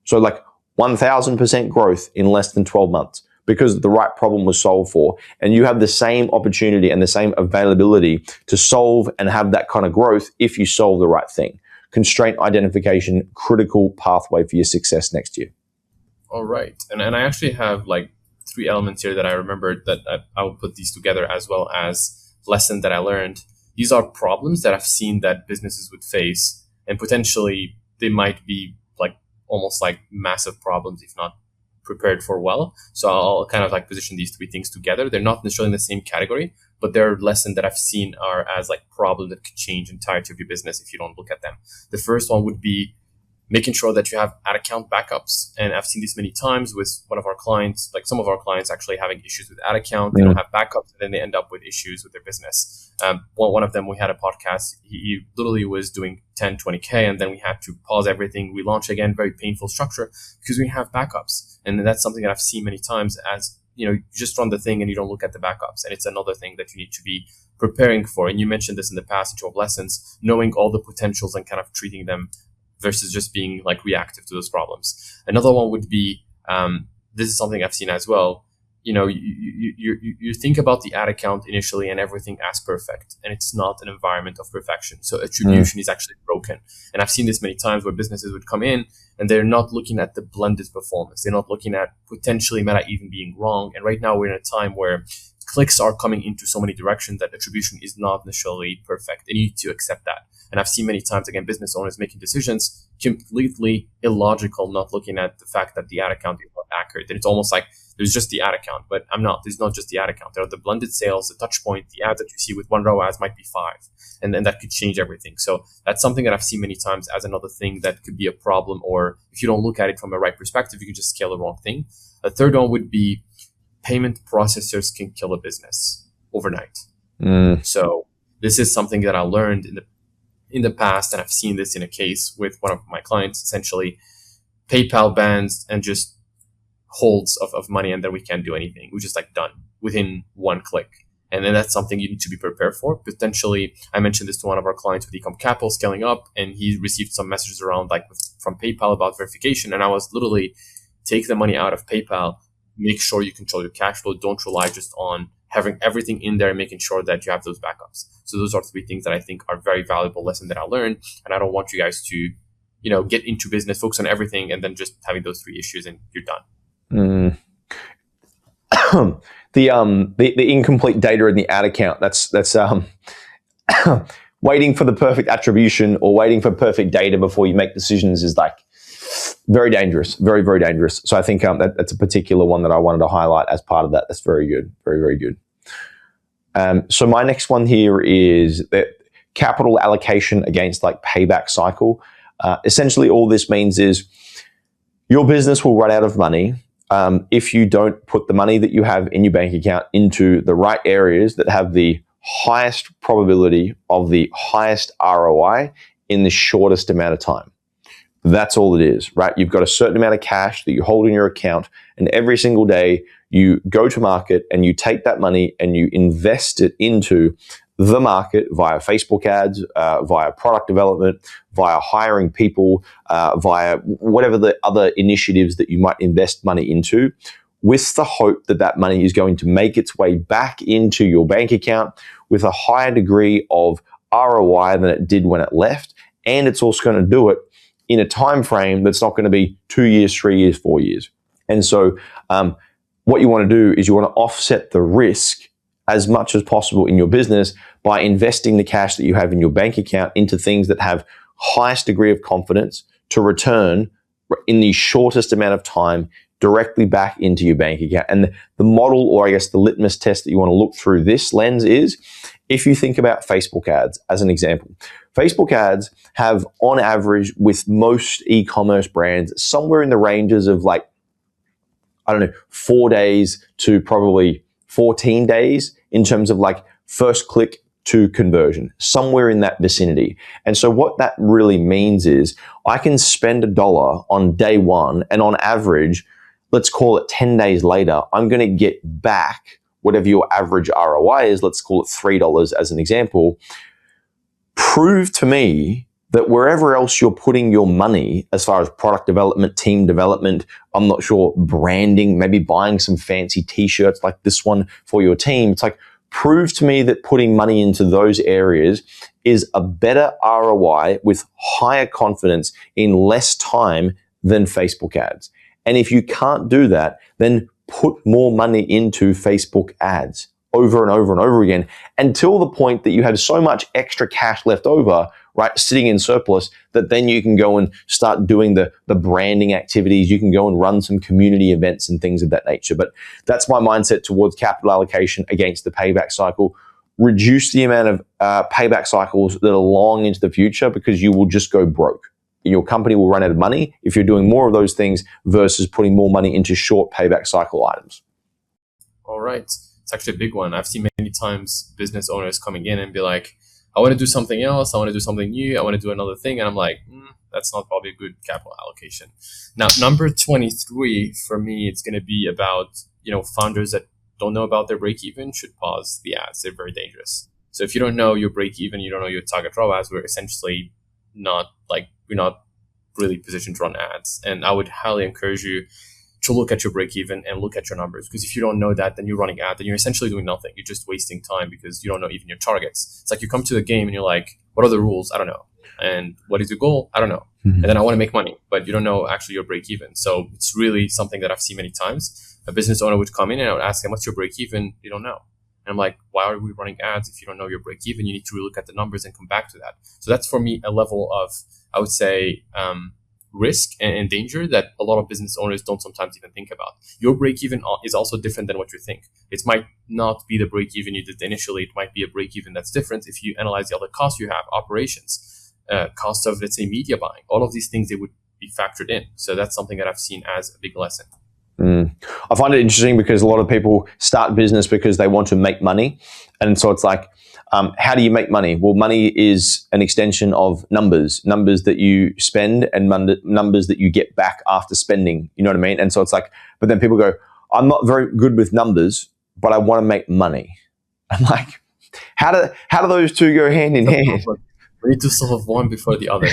So like 1,000% growth in less than 12 months because the right problem was solved for. And you have the same opportunity and the same availability to solve and have that kind of growth if you solve the right thing. Constraint identification, critical pathway for your success next year. All right. And I actually have like 3 elements here that I remembered that I will put these together, as well as lesson that I learned. These are problems that I've seen that businesses would face, and potentially they might be like almost like massive problems if not prepared for well. So I'll kind of like position these 3 things together. They're not necessarily in the same category, but they're lessons that I've seen are as like problems that could change the entirety of your business if you don't look at them. The first one would be making sure that you have ad account backups. And I've seen this many times with one of our clients, like some of our clients actually having issues with ad account. They don't have backups, and then they end up with issues with their business. One of them, we had a podcast. He literally was doing 10, 20K, and then we had to pause everything. We launched again, very painful structure because we have backups. And that's something that I've seen many times as, you just run the thing and you don't look at the backups. And it's another thing that you need to be preparing for. And you mentioned this in the past in 12 lessons, knowing all the potentials and kind of treating them versus just being like reactive to those problems. Another one would be, this is something I've seen as well. You think about the ad account initially and everything as perfect, and it's not an environment of perfection. So attribution is actually broken. And I've seen this many times where businesses would come in and they're not looking at the blended performance. They're not looking at potentially meta even being wrong. And right now we're in a time where clicks are coming into so many directions that attribution is not necessarily perfect. And you need to accept that. And I've seen many times, again, business owners making decisions completely illogical, not looking at the fact that the ad account is not accurate. And it's almost like there's just the ad account, but there's not just the ad account. There are the blended sales, the touch point, the ads that you see with one ROAS might be 5. And then that could change everything. So that's something that I've seen many times as another thing that could be a problem, or if you don't look at it from a right perspective, you can just scale the wrong thing. A third one would be payment processors can kill a business overnight. So this is something that I learned in the past, and I've seen this in a case with one of my clients. Essentially, PayPal bans and just holds of money, and then we can't do anything. We're just like done within one click. And then that's something you need to be prepared for. Potentially, I mentioned this to one of our clients with Ecom Capital scaling up, and he received some messages around from PayPal about verification. And I was literally take the money out of PayPal, make sure you control your cash flow. Don't rely just on having everything in there and making sure that you have those backups. So those are 3 things that I think are very valuable lesson that I learned. And I don't want you guys to, get into business, focus on everything, and then just having those 3 issues and you're done. The incomplete data in the ad account, that's waiting for the perfect attribution or waiting for perfect data before you make decisions is like very dangerous, very, very dangerous. So I think that's a particular one that I wanted to highlight as part of that. That's very good, very, very good. So my next one here is that capital allocation against like payback cycle. Essentially all this means is your business will run out of money if you don't put the money that you have in your bank account into the right areas that have the highest probability of the highest ROI in the shortest amount of time. That's all it is, right? You've got a certain amount of cash that you hold in your account, and every single day you go to market and you take that money and you invest it into the market via Facebook ads, via product development, via hiring people, via whatever the other initiatives that you might invest money into, with the hope that that money is going to make its way back into your bank account with a higher degree of ROI than it did when it left. And it's also going to do it in a time frame that's not going to be 2 years, 3 years, 4 years. And so what you want to do is you want to offset the risk as much as possible in your business by investing the cash that you have in your bank account into things that have highest degree of confidence to return in the shortest amount of time directly back into your bank account. And the model, or I guess the litmus test that you want to look through this lens is, if you think about Facebook ads as an example, Facebook ads have on average with most e-commerce brands somewhere in the ranges of 4 days to probably 14 days in terms of first click to conversion, somewhere in that vicinity. And so what that really means is I can spend $1 on day one, and on average, let's call it 10 days later, I'm going to get back whatever your average ROI is. Let's call it $3 as an example. Prove to me that wherever else you're putting your money, as far as product development, team development, I'm not sure, branding, maybe buying some fancy t-shirts like this one for your team. It's prove to me that putting money into those areas is a better ROI with higher confidence in less time than Facebook ads. And if you can't do that, then put more money into Facebook ads over and over and over again until the point that you have so much extra cash left over, right, sitting in surplus, that then you can go and start doing the branding activities. You can go and run some community events and things of that nature. But that's my mindset towards capital allocation against the payback cycle. Reduce the amount of payback cycles that are long into the future, because you will just go broke. Your company will run out of money if you're doing more of those things versus putting more money into short payback cycle items. All right. It's actually a big one. I've seen many times business owners coming in and be like, I want to do something else. I want to do something new. I want to do another thing. And I'm like, that's not probably a good capital allocation. Now, number 23 for me, it's going to be about, founders that don't know about their break even should pause the ads. They're very dangerous. So if you don't know your break even, you don't know your target ROAS, we're essentially we're not really positioned to run ads. And I would highly encourage you to look at your break even and look at your numbers, because if you don't know that, then you're running ads and you're essentially doing nothing. You're just wasting time because you don't know even your targets. It's like you come to the game and you're like, what are the rules? I don't know. And what is your goal? I don't know. And then I want to make money, but you don't know actually your break even. So it's really something that I've seen many times. A business owner would come in and I would ask them, what's your break even? You don't know. And I'm like, why are we running ads if you don't know your break even? You need to really look at the numbers and come back to that. So that's for me a level of, I would say, risk and danger that a lot of business owners don't sometimes even think about. Your break even is also different than what you think. It might not be the break even you did initially. It might be a break even that's different if you analyze the other costs you have, operations, cost of, let's say, media buying. All of these things, they would be factored in. So that's something that I've seen as a big lesson. I find it interesting because a lot of people start business because they want to make money. And so it's like, how do you make money? Well, money is an extension of numbers that you spend and numbers that you get back after spending. You know what I mean? And so it's like, but then people go, I'm not very good with numbers, but I want to make money. I'm like, how do those two go hand in hand? We need to solve one before the other.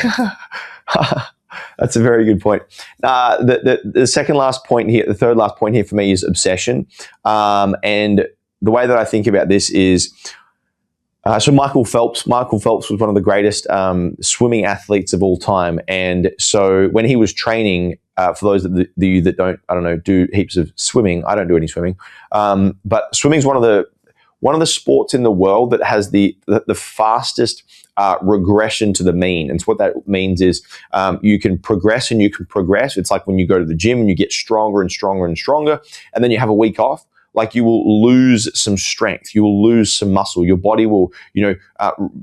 That's a very good point. The second last point here, the third last point here for me is obsession. And the way that I think about this is, so Michael Phelps was one of the greatest swimming athletes of all time. And so when he was training, for those of you that don't, do heaps of swimming, I don't do any swimming, but swimming is one of the sports in the world that has the fastest regression to the mean. And so what that means is you can progress and you can progress. It's like when you go to the gym and you get stronger and stronger and stronger, and then you have a week off. Like, you will lose some strength, you will lose some muscle. Your body will,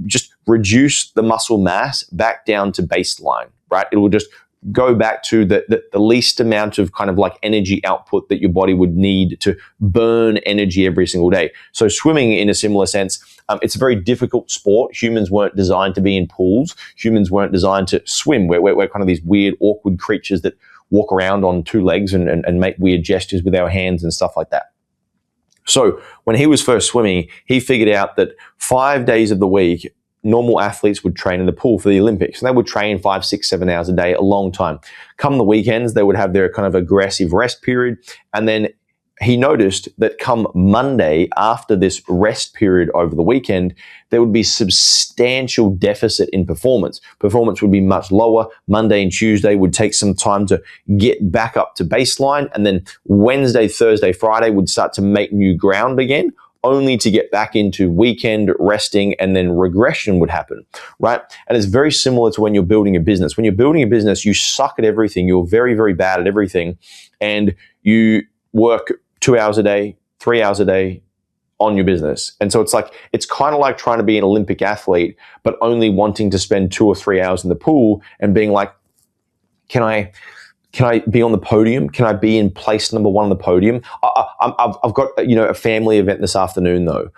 just reduce the muscle mass back down to baseline, right? It will just go back to the least amount of kind of like energy output that your body would need to burn energy every single day. So swimming, in a similar sense, it's a very difficult sport. Humans weren't designed to be in pools. Humans weren't designed to swim. We're kind of these weird, awkward creatures that walk around on two legs and make weird gestures with our hands and stuff like that. So when he was first swimming, he figured out that 5 days of the week, normal athletes would train in the pool for the Olympics. And they would train 5, 6, 7 hours a day, a long time. Come the weekends, they would have their kind of aggressive rest period. And then he noticed that come Monday, after this rest period over the weekend, there would be substantial deficit in performance. Performance would be much lower. Monday and Tuesday would take some time to get back up to baseline. And then Wednesday, Thursday, Friday would start to make new ground again, only to get back into weekend resting, and then regression would happen, right? And it's very similar to when you're building a business. When you're building a business, you suck at everything. You're very, very bad at everything. And you work 2 hours a day, 3 hours a day on your business. And so it's kind of like trying to be an Olympic athlete, but only wanting to spend 2 or 3 hours in the pool and being like, can I be on the podium? Can I be in place number 1 on the podium? I've got a family event this afternoon though.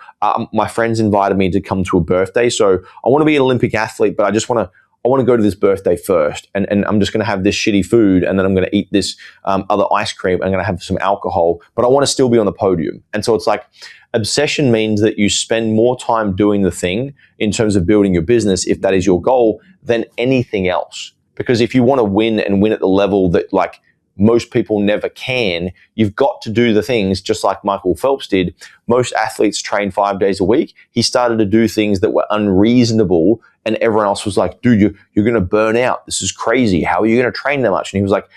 My friends invited me to come to a birthday, so I want to be an Olympic athlete, but I want to go to this birthday first, and I'm just going to have this shitty food, and then I'm going to eat this other ice cream. I'm going to have some alcohol, but I want to still be on the podium. And so it's like, obsession means that you spend more time doing the thing in terms of building your business, if that is your goal, than anything else. Because if you want to win and win at the level that like most people never can, you've got to do the things just like Michael Phelps did. Most athletes train 5 days a week. He started to do things that were unreasonable, and everyone else was like, dude, you're going to burn out. This is crazy. How are you going to train that much? And he was like,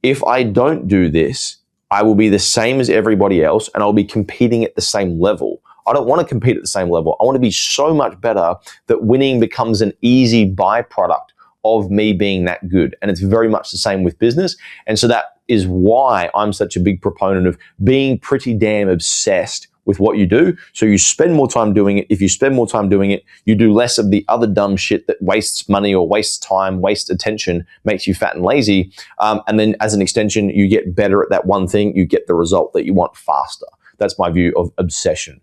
if I don't do this, I will be the same as everybody else, and I'll be competing at the same level. I don't want to compete at the same level. I want to be so much better that winning becomes an easy byproduct of me being that good. And it's very much the same with business. And so that is why I'm such a big proponent of being pretty damn obsessed with what you do. So you spend more time doing it. If you spend more time doing it, you do less of the other dumb shit that wastes money or wastes time, wastes attention, makes you fat and lazy. And then as an extension, you get better at that one thing. You get the result that you want faster. That's my view of obsession.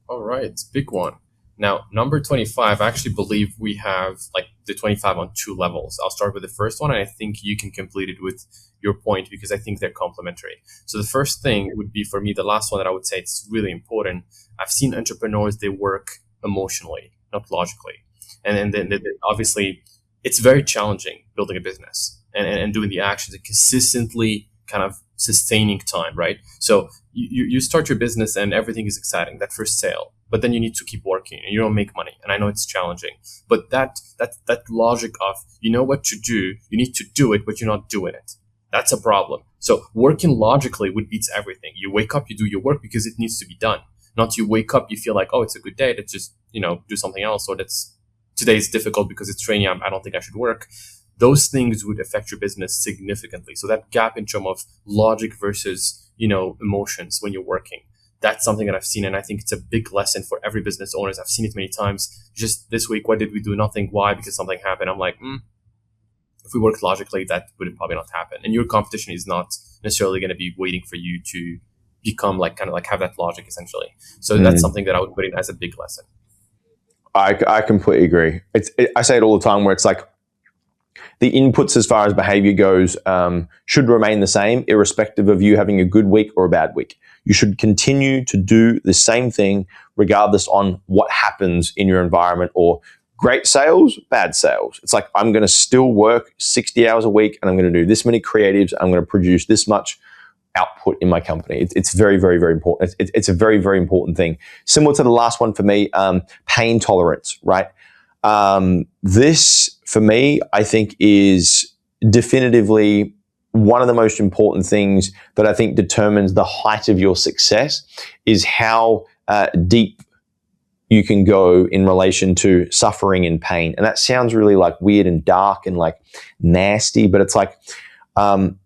All right, big one. Now, number 25, I actually believe we have like the 25 on 2 levels. I'll start with the first one, and I think you can complete it with your point because I think they're complementary. So the first thing would be, for me, the last one that I would say it's really important. I've seen entrepreneurs, they work emotionally, not logically. And then obviously, it's very challenging building a business and doing the actions and consistently kind of sustaining time, right? So you start your business and everything is exciting, that first sale. But then you need to keep working and you don't make money. And I know it's challenging, but that logic of, you know what to do, you need to do it, but you're not doing it. That's a problem. So working logically would beat everything. You wake up, you do your work because it needs to be done. Not you wake up, you feel like, oh, it's a good day. Let's just, do something else. Or today is difficult because it's raining. I don't think I should work. Those things would affect your business significantly. So that gap in terms of logic versus, emotions when you're working. That's something that I've seen, and I think it's a big lesson for every business owners. I've seen it many times. Just this week, what did we do? Nothing. Why? Because something happened. I'm like, if we worked logically, that would probably not happen. And your competition is not necessarily going to be waiting for you to become kind of have that logic, essentially. So that's something that I would put in as a big lesson. I completely agree. I say it all the time, where it's like, the inputs as far as behavior goes should remain the same, irrespective of you having a good week or a bad week. You should continue to do the same thing regardless on what happens in your environment or great sales, bad sales. It's like, I'm going to still work 60 hours a week and I'm going to do this many creatives. I'm going to produce this much output in my company. It's very, very, very important. It's a very, very important thing. Similar to the last one for me, pain tolerance, right? This, for me, I think is definitively one of the most important things that I think determines the height of your success is how deep you can go in relation to suffering and pain. And that sounds really like weird and dark and like nasty, but it's like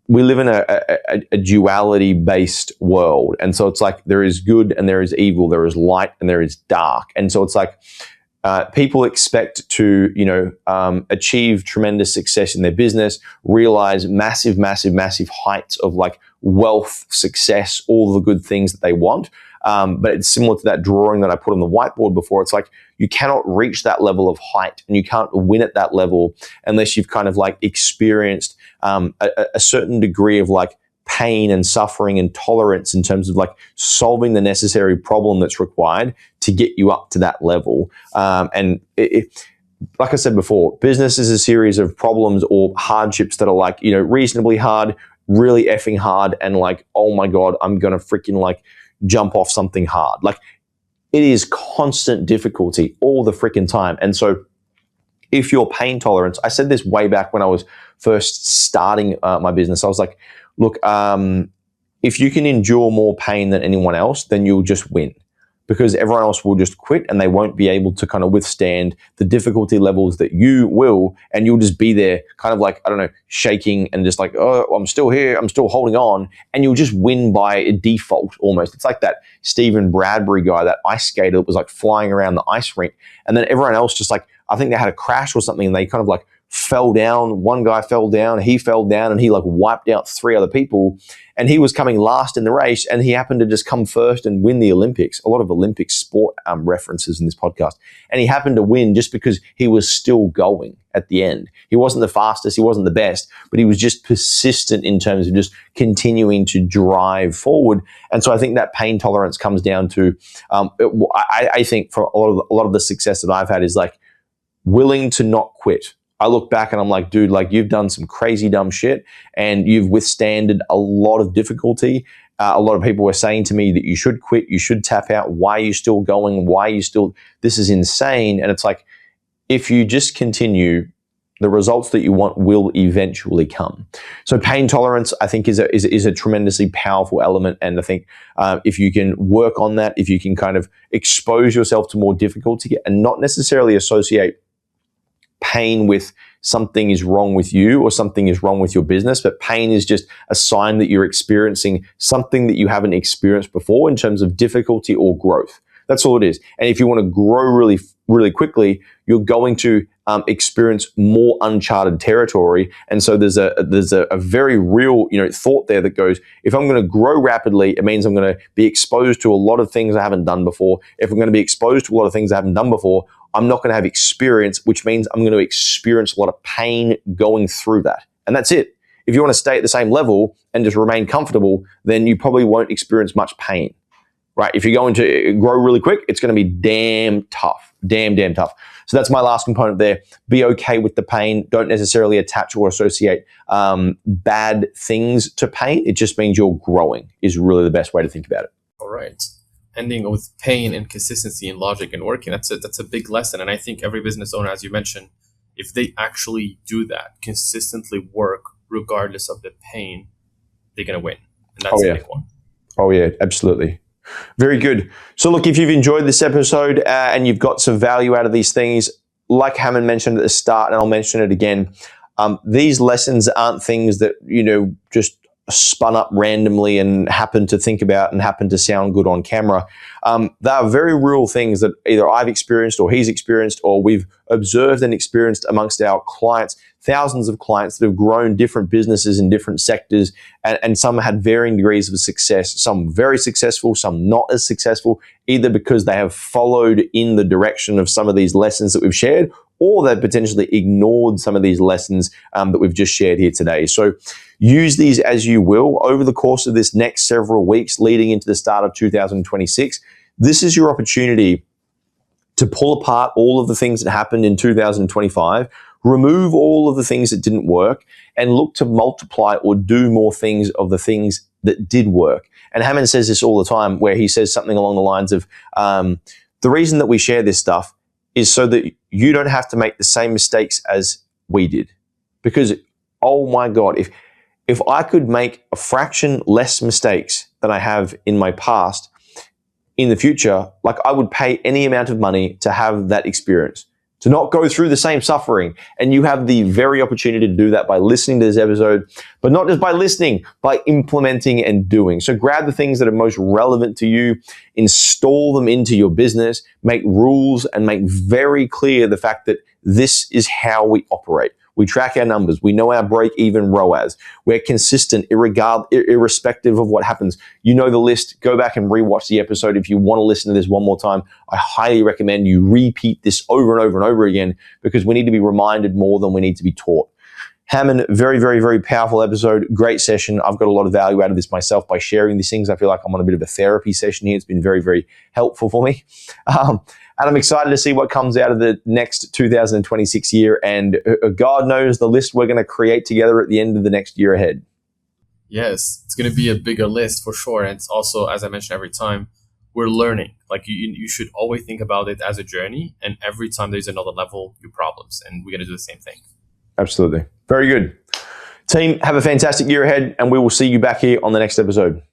we live in a duality-based world. And so it's like there is good and there is evil, there is light and there is dark. And so it's like people expect to, achieve tremendous success in their business, realize massive, massive, massive heights of like wealth, success, all the good things that they want. But it's similar to that drawing that I put on the whiteboard before. It's like you cannot reach that level of height and you can't win at that level unless you've kind of like experienced a certain degree of like pain and suffering and tolerance in terms of like solving the necessary problem that's required to get you up to that level. Like I said before, business is a series of problems or hardships that are like, reasonably hard, really effing hard, and like, oh my God, I'm going to freaking like jump off something hard. Like, it is constant difficulty all the freaking time. And so if your pain tolerance, I said this way back when I was first starting my business, I was like, look, if you can endure more pain than anyone else, then you'll just win, because everyone else will just quit and they won't be able to kind of withstand the difficulty levels that you will. And you'll just be there kind of like, I don't know, shaking and just like, oh, I'm still here, I'm still holding on. And you'll just win by default almost. It's like that Stephen Bradbury guy, that ice skater that was like flying around the ice rink. And then everyone else just like, I think they had a crash or something and they kind of like fell down. One guy fell down, he fell down, and he like wiped out 3 other people. And he was coming last in the race, and he happened to just come first and win the Olympics. A lot of Olympic sport references in this podcast. And he happened to win just because he was still going at the end. He wasn't the fastest, he wasn't the best, but he was just persistent in terms of just continuing to drive forward. And so I think that pain tolerance comes down to, I think for a lot of the success that I've had is like willing to not quit. I look back and I'm like, dude, like you've done some crazy dumb shit and you've withstanded a lot of difficulty. A lot of people were saying to me that you should quit, you should tap out. Why are you still going? Why are you still, this is insane. And it's like, if you just continue, the results that you want will eventually come. So pain tolerance, I think, is a tremendously powerful element. And I think if you can work on that, if you can kind of expose yourself to more difficulty and not necessarily associate pain with something is wrong with you or something is wrong with your business, but pain is just a sign that you're experiencing something that you haven't experienced before in terms of difficulty or growth. That's all it is. And if you want to grow really, really quickly, you're going to experience more uncharted territory. And so there's a very real thought there that goes, if I'm going to grow rapidly, it means I'm going to be exposed to a lot of things I haven't done before. If I'm going to be exposed to a lot of things I haven't done before, I'm not going to have experience, which means I'm going to experience a lot of pain going through that. And that's it. If you want to stay at the same level and just remain comfortable, then you probably won't experience much pain, right? If you're going to grow really quick, it's going to be damn tough, damn tough. So that's my last component there. Be okay with the pain. Don't necessarily attach or associate bad things to pain. It just means you're growing is really the best way to think about it. All right. Ending with pain and consistency and logic and working. That's a big lesson. And I think every business owner, as you mentioned, if they actually do that, consistently work regardless of the pain, they're going to win. And that's a big one. Oh yeah, absolutely. Very good. So look, if you've enjoyed this episode and you've got some value out of these things, like Hamen mentioned at the start, and I'll mention it again, these lessons aren't things that, just spun up randomly and happen to think about and happen to sound good on camera. They are very real things that either I've experienced or he's experienced or we've observed and experienced amongst our clients, thousands of clients that have grown different businesses in different sectors, and some had varying degrees of success, some very successful, some not as successful, either because they have followed in the direction of some of these lessons that we've shared, or they've potentially ignored some of these lessons that we've just shared here today. So use these as you will over the course of this next several weeks leading into the start of 2026. This is your opportunity to pull apart all of the things that happened in 2025, remove all of the things that didn't work, and look to multiply or do more things of the things that did work. And Hamen says this all the time, where he says something along the lines of, the reason that we share this stuff is so that you don't have to make the same mistakes as we did. Because, oh my God, if I could make a fraction less mistakes than I have in my past, in the future, like I would pay any amount of money to have that experience, to not go through the same suffering. And you have the very opportunity to do that by listening to this episode, but not just by listening, by implementing and doing. So grab the things that are most relevant to you, install them into your business, make rules, and make very clear the fact that this is how we operate. We track our numbers. We know our break-even ROAS. We're consistent, irrespective of what happens. You know the list. Go back and rewatch the episode if you want to listen to this one more time. I highly recommend you repeat this over and over and over again, because we need to be reminded more than we need to be taught. Hamen, very, very, very powerful episode. Great session. I've got a lot of value out of this myself by sharing these things. I feel like I'm on a bit of a therapy session here. It's been very, very helpful for me. And I'm excited to see what comes out of the next 2026 year. And God knows the list we're going to create together at the end of the next year ahead. Yes, it's going to be a bigger list for sure. And it's also, as I mentioned every time, we're learning. Like you should always think about it as a journey. And every time there's another level, new problems. And we're going to do the same thing. Absolutely. Very good. Team, have a fantastic year ahead. And we will see you back here on the next episode.